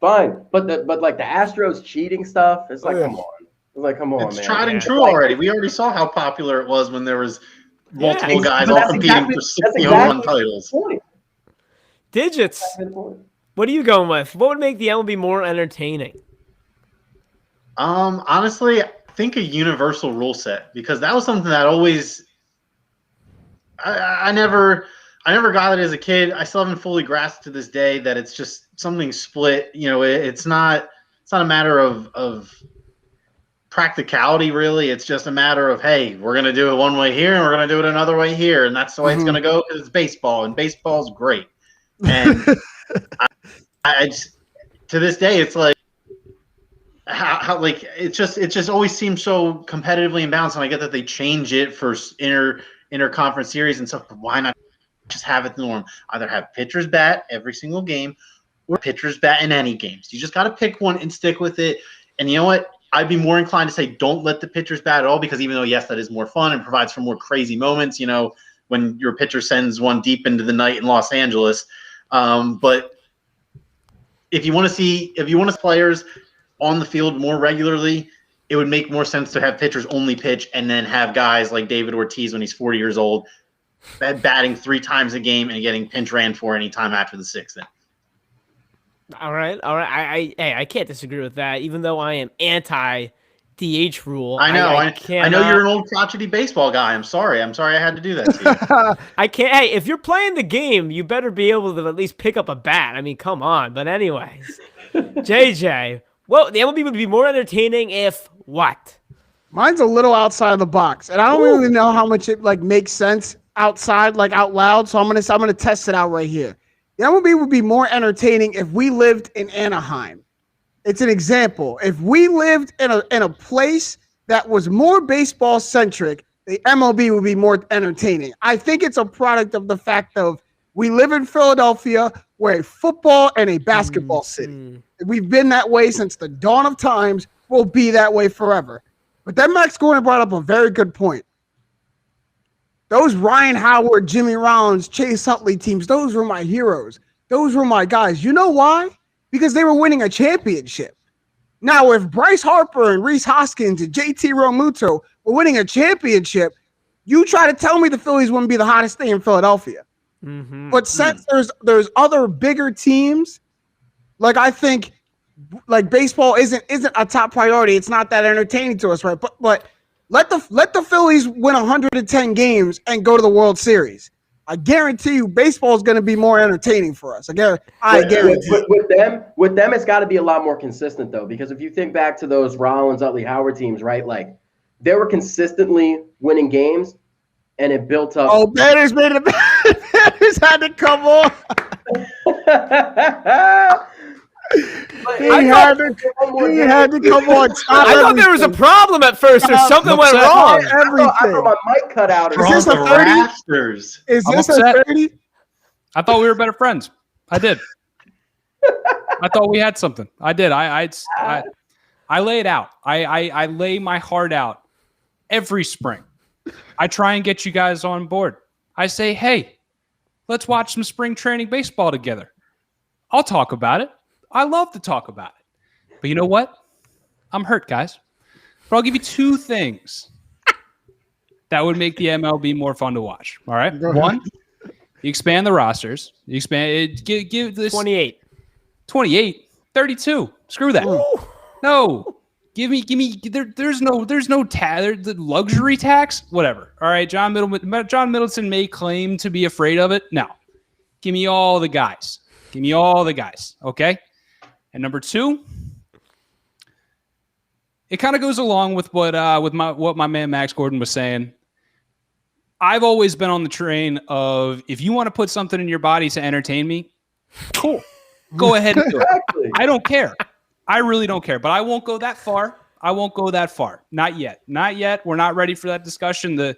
Fine. But like the Astros cheating stuff, it's like, come on. It's like, come on, It's man. tried and true already. We already saw how popular it was when there was multiple guys all competing for 60 home run titles. Digits. What are you going with? What would make the MLB more entertaining? Honestly, I think a universal rule set, because that was something that always I never got it as a kid. I still haven't fully grasped to this day that it's just something split. It's not a matter of practicality, really. It's just a matter of, hey, we're going to do it one way here and we're going to do it another way here, and that's the way it's going to go because it's baseball, and baseball's great. And I just, to this day, it's like how like it just always seems so competitively imbalanced. And I get that they change it for interconference series and stuff, but why not just have it the norm? Either have pitchers bat every single game or pitchers bat in any games. You just got to pick one and stick with it. And you know what? I'd be more inclined to say don't let the pitchers bat at all, because even though, yes, that is more fun and provides for more crazy moments, when your pitcher sends one deep into the night in Los Angeles. But if you want to see players on the field more regularly, it would make more sense to have pitchers only pitch and then have guys like David Ortiz when he's 40 years old batting 3 times a game and getting pinch ran for any time after the 6th inning. All right. I can't disagree with that, even though I am anti-DH rule. I know. I know you're an old crotchety baseball guy. I'm sorry I had to do that to you. I can't. Hey, if you're playing the game, you better be able to at least pick up a bat. I mean, come on. But anyways, JJ, well, the MLB would be more entertaining if what? Mine's a little outside of the box, and I don't really know how much it makes sense outside, out loud. So I'm gonna test it out right here. The MLB would be more entertaining if we lived in Anaheim. It's an example. If we lived in a place that was more baseball centric, the MLB would be more entertaining. I think it's a product of the fact of we live in Philadelphia, we're a football and a basketball city. We've been that way since the dawn of times. We'll be that way forever. But then Max Gordon brought up a very good point. Those Ryan Howard, Jimmy Rollins, Chase Utley teams, those were my heroes. Those were my guys. You know why? Because they were winning a championship. Now, if Bryce Harper and Rhys Hoskins and JT Realmuto were winning a championship, you try to tell me the Phillies wouldn't be the hottest thing in Philadelphia. But since there's other bigger teams, I think baseball isn't a top priority. It's not that entertaining to us, right? But let the Phillies win 110 games and go to the World Series. I guarantee you, baseball is going to be more entertaining for us. I guarantee. With them, it's got to be a lot more consistent though, because if you think back to those Rollins, Utley, Howard teams, right? They were consistently winning games, and it built up. Oh, Banners made it. Banners had to come on. He had to come on. I thought there was a problem at first, or something went wrong. I thought my mic cut out. Is this a 30? Is this a 30? I thought we were better friends. I did. I thought we had something. I did. I lay it out. I lay my heart out every spring. I try and get you guys on board. I say, hey, let's watch some spring training baseball together. I'll talk about it. I love to talk about it. But you know what? I'm hurt, guys. But I'll give you 2 things that would make the MLB more fun to watch. All right? One, you expand the rosters. You expand give this 28. 32. Screw that. Ooh. No. Give me there's no the luxury tax, whatever. All right, John Middleton may claim to be afraid of it. No. Give me all the guys. Okay? And number 2, it kind of goes along with what my man Max Gordon was saying. I've always been on the train of, if you want to put something in your body to entertain me, cool. Go ahead and do it. I don't care. I really don't care. But I won't go that far. Not yet. We're not ready for that discussion. The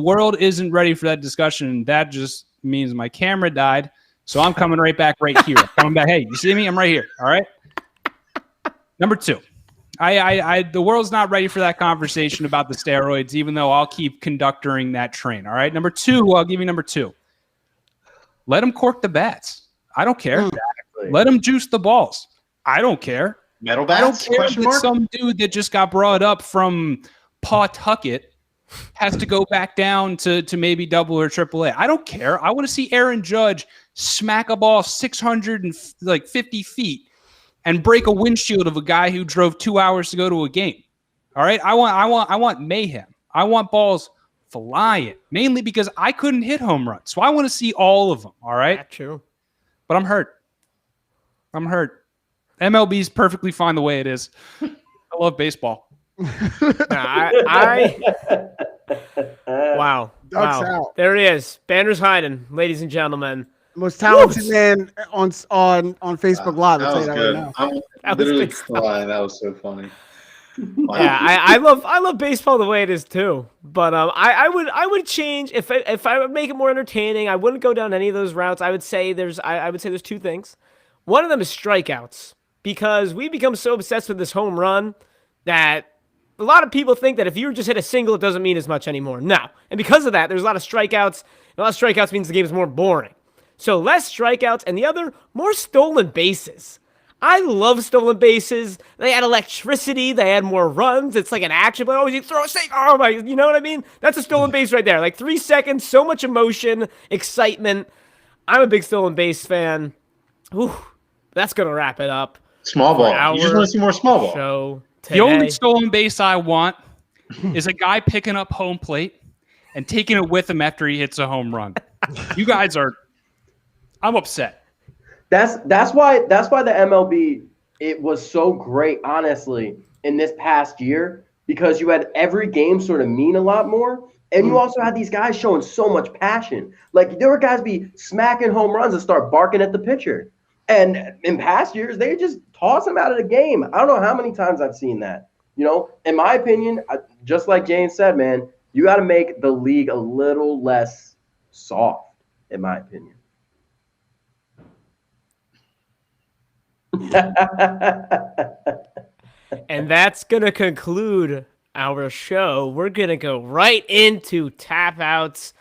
world isn't ready for that discussion. That just means my camera died. So I'm coming right back right here. Coming back. Hey, you see me? I'm right here. All right. Number 2. The world's not ready for that conversation about the steroids, even though I'll keep conducting that train. All right. Number 2, I'll give you number 2. Let them cork the bats. I don't care. Exactly. Let them juice the balls. I don't care. Metal I don't bats? care Question that mark? some dude that just got brought up from Pawtucket has to go back down to maybe double or triple A. I don't care. I want to see Aaron Judge smack a ball 650 feet and break a windshield of a guy who drove 2 hours to go to a game. All right. I want mayhem. I want balls flying, mainly because I couldn't hit home runs. So I want to see all of them. All right. That's true. But I'm hurt. MLB's perfectly fine the way it is. I love baseball. Wow. Ducks Wow. out. There he is. Banner's hiding, ladies and gentlemen. Most talented man on Facebook Live. I'll That tell was you that good. right now. I'm That was literally good stuff. crying. That was so funny. Wow. Yeah, I love baseball the way it is too. But I would change if I would make it more entertaining. I wouldn't go down any of those routes. I would say there's 2 things. One of them is strikeouts, because we become so obsessed with this home run that a lot of people think that if you just hit a single, it doesn't mean as much anymore. No, and because of that, there's a lot of strikeouts. And a lot of strikeouts means the game is more boring. So less strikeouts, and the other, more stolen bases. I love stolen bases. They add electricity. They add more runs. It's like an action play. Oh, you throw a safe. Oh my, you know what I mean? That's a stolen base right there. Like 3 seconds, so much emotion, excitement. I'm a big stolen base fan. Whew, that's gonna wrap it up. Small For ball. You just our want to see more small ball. Show The only today. stolen base I want is a guy picking up home plate and taking it with him after he hits a home run. You guys are – I'm upset. That's why the MLB, it was so great, honestly, in this past year, because you had every game sort of mean a lot more. And you also had these guys showing so much passion. Like, there were guys be smacking home runs and start barking at the pitcher. And in past years, they just toss him out of the game. I don't know how many times I've seen that. You know, in my opinion, just like James said, man, you got to make the league a little less soft, in my opinion. And that's going to conclude our show. We're going to go right into tap outs.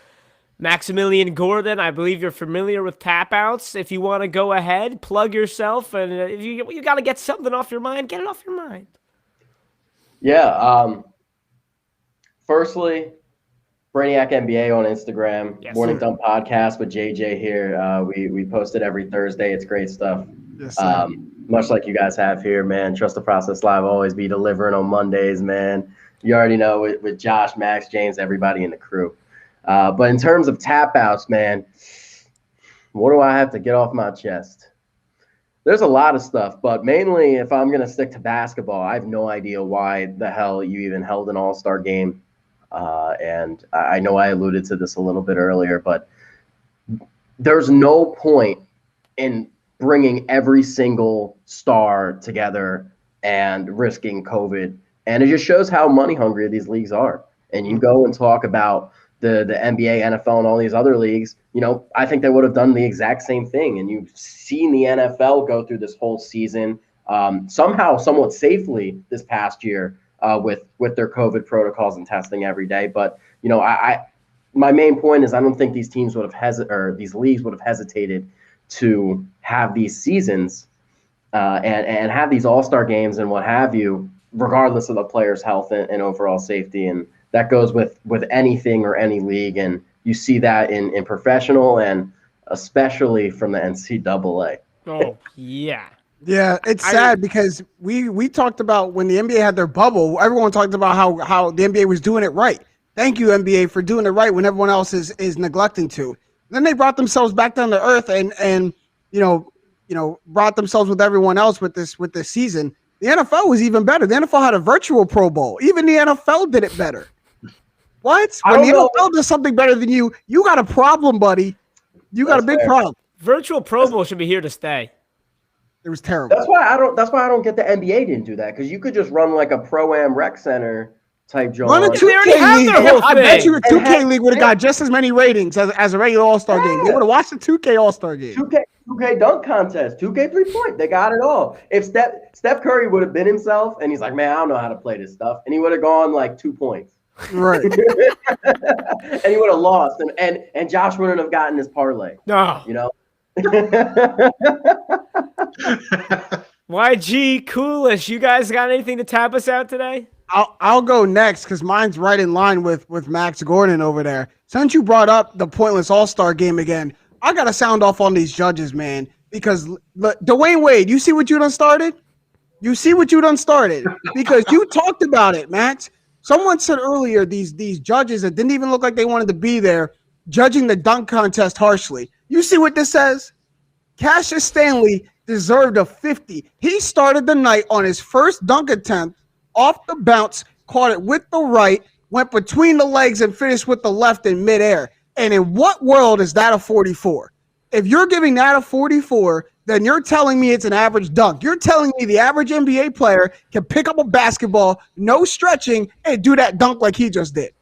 Maximilian Gordon, I believe you're familiar with tap outs. If you want to go ahead, plug yourself. And if you got to get something off your mind, get it off your mind. Yeah. Firstly, Brainiac NBA on Instagram. Yes, Morning sir. Dump Podcast with JJ here. We post it every Thursday. It's great stuff. Yes, sir. Much like you guys have here, man. Trust the Process Live always be delivering on Mondays, man. You already know with Josh, Max, James, everybody in the crew. But in terms of tap outs, man, what do I have to get off my chest? There's a lot of stuff, but mainly if I'm going to stick to basketball, I have no idea why the hell you even held an all-star game. And I know I alluded to this a little bit earlier, but there's no point in bringing every single star together and risking COVID. And it just shows how money hungry these leagues are. And you go and talk about the NBA, NFL, and all these other leagues, you know, I think they would have done the exact same thing. And you've seen the NFL go through this whole season somehow, somewhat safely this past year with their COVID protocols and testing every day. But, you know, my main point is I don't think these teams would have these leagues would have hesitated to have these seasons and have these all-star games and what have you, regardless of the player's health and overall safety. And that goes with anything or any league. And you see that in professional and especially from the NCAA. Oh, yeah. Yeah, it's sad because we talked about when the NBA had their bubble, everyone talked about how the NBA was doing it right. Thank you, NBA, for doing it right when everyone else is neglecting to. Then they brought themselves back down to earth and brought themselves with everyone else with this season. The NFL was even better. The NFL had a virtual Pro Bowl. Even the NFL did it better. What? When the NFL does something better than you, you got a problem, buddy. You got a big problem. Virtual Pro Bowl should be here to stay. It was terrible. That's why I don't get the NBA didn't do that, because you could just run like a Pro-Am rec center type Run a John. 2K They already have league. their whole I bet you a thing. 2K league would have got just as many ratings as a regular All-Star game. They would have watched the 2K All-Star game. 2K dunk contest, 2K 3-point. They got it all. If Steph Curry would have been himself and he's like, man, I don't know how to play this stuff, and he would have gone like 2 points. Right. And he would have lost. And Josh wouldn't have gotten his parlay. No. You know? YG, Coolish, you guys got anything to tap us out today? I'll go next because mine's right in line with Max Gordon over there. Since you brought up the pointless All-Star game again, I got to sound off on these judges, man, because Dwayne Wade, you see what you done started? You see what you done started because you talked about it, Max. Someone said earlier these judges that didn't even look like they wanted to be there judging the dunk contest harshly. You see what this says? Cassius Stanley deserved a 50. He started the night on his first dunk attempt off the bounce, caught it with the right, went between the legs and finished with the left in midair. And in what world is that a 44? If you're giving that a 44, then you're telling me it's an average dunk. You're telling me the average NBA player can pick up a basketball, no stretching, and do that dunk like he just did.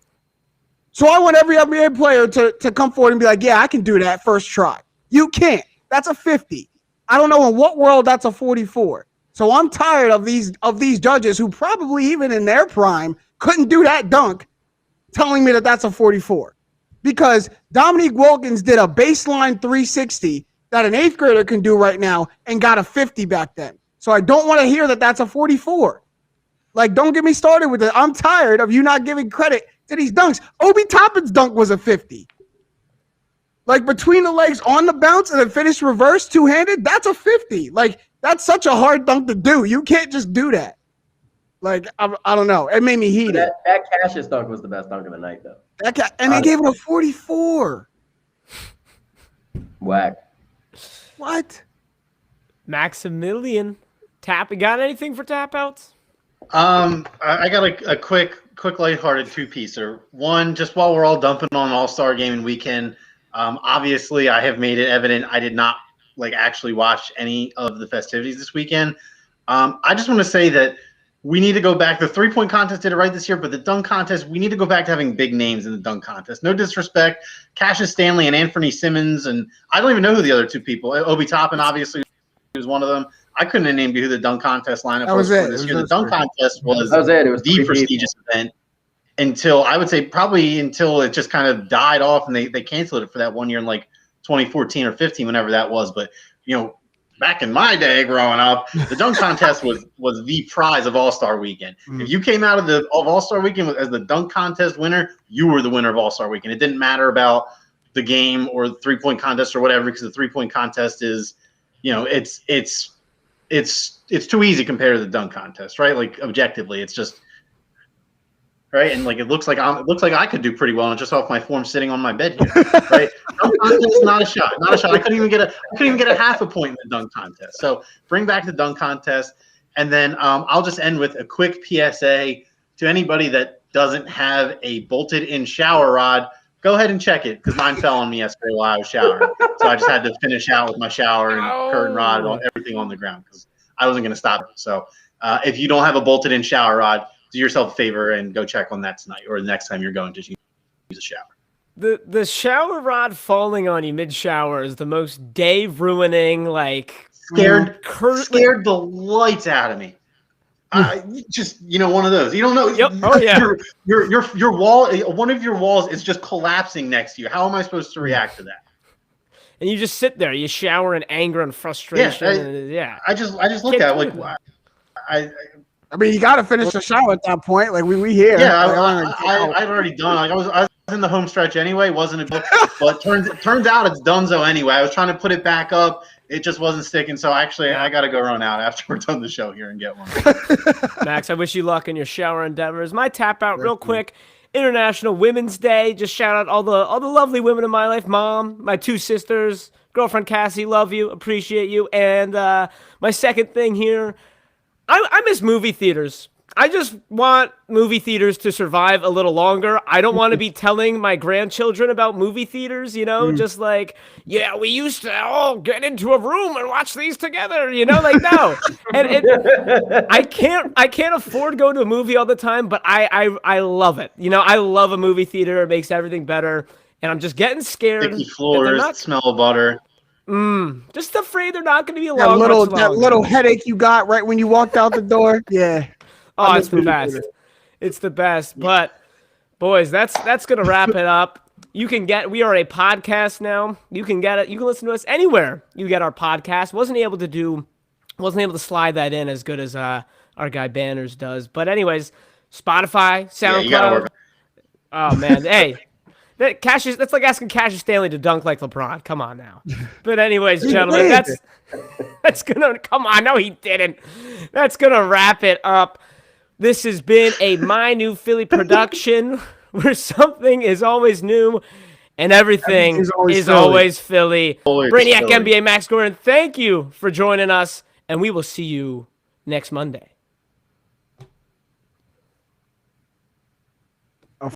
So I want every NBA player to come forward and be like, yeah, I can do that first try. You can't. That's a 50. I don't know in what world that's a 44. So I'm tired of these judges who probably even in their prime couldn't do that dunk telling me that that's a 44. Because Dominique Wilkins did a baseline 360 that an 8th grader can do right now and got a 50 back then. So I don't want to hear that that's a 44. Like, don't get me started with it. I'm tired of you not giving credit to these dunks. Obi Toppin's dunk was a 50. Like, between the legs on the bounce and then finish reverse two-handed, that's a 50. Like, that's such a hard dunk to do. You can't just do that. Like, I don't know. It made me heated. That Cassius dunk was the best dunk of the night, though. And they gave it a 44. Whack. What? Maximilian, got anything for tap outs? I got a quick lighthearted two-piecer. One, just while we're all dumping on All-Star Game and weekend, obviously I have made it evident I did not actually watch any of the festivities this weekend. I just want to say that we need to go back. The 3-point contest did it right this year, but the dunk contest, we need to go back to having big names in the dunk contest. No disrespect, Cassius Stanley and Anthony Simmons, and I don't even know who the other two people. Obi Toppin obviously was one of them. I couldn't have named you who the dunk contest lineup was for this year. The dunk contest was the prestigious event until I would say probably until it just kind of died off and they canceled it for that 1 year in 2014 or 15, whenever that was. But back in my day growing up, the dunk contest was the prize of All-Star Weekend. If you came out of All-Star Weekend as the dunk contest winner, you were the winner of All-Star Weekend. It didn't matter about the game or the 3-point contest or whatever, because the 3-point contest is, it's too easy compared to the dunk contest, right? Like, objectively, it's just right. And it looks like I could do pretty well, and just off my form sitting on my bed here, right? Dunk contest, not a shot. I couldn't even get a half a point in the dunk contest. So bring back the dunk contest, and then I'll just end with a quick PSA to anybody that doesn't have a bolted-in shower rod. Go ahead and check it, because mine fell on me yesterday while I was showering. So I just had to finish out with my shower and curtain rod and everything on the ground because I wasn't going to stop it. So if you don't have a bolted-in shower rod, do yourself a favor and go check on that tonight, or the next time you're going to use a shower. The shower rod falling on you mid-shower is the most day-ruining, scared the lights out of me. Just one of those. You don't know. Yep. Oh yeah. Your wall. One of your walls is just collapsing next to you. How am I supposed to react to that? And you just sit there. You shower in anger and frustration. Yeah. I just look at it I mean, you got to finish the shower at that point. We here. Yeah, I've already done. I was in the home stretch anyway. Wasn't a book, but turns out it's donezo anyway. I was trying to put it back up. It just wasn't sticking. So actually, I got to go run out after we're done the show here and get one. Max, I wish you luck in your shower endeavors. My tap out real quick. International Women's Day. Just shout out all the lovely women in my life. Mom, my 2 sisters, girlfriend Cassie, love you, appreciate you. And my second thing here, I miss movie theaters. I just want movie theaters to survive a little longer. I don't want to be telling my grandchildren about movie theaters, just like, yeah, we used to all get into a room and watch these together, like no. And I can't afford going to a movie all the time, but I love it. I love a movie theater. It makes everything better. And I'm just getting scared. Sticky floors, smell of butter. Just afraid they're not going to be That much longer. little headache you got right when you walked out the door. Yeah. Oh, it's the best. It's the best. But boys, that's going to wrap it up. We are a podcast now. You can get it. You can listen to us anywhere you get our podcast. Wasn't able to slide that in as good as our guy Banners does. But anyways, Spotify, SoundCloud. Oh man, hey. That's like asking Cassius Stanley to dunk like LeBron. Come on now. But anyways, gentlemen, that's gonna come on. No, he didn't. That's gonna wrap it up. This has been a My New Philly production where something is always new and everything is always Philly. Brainiac NBA Max Gordon, thank you for joining us, and we will see you next Monday.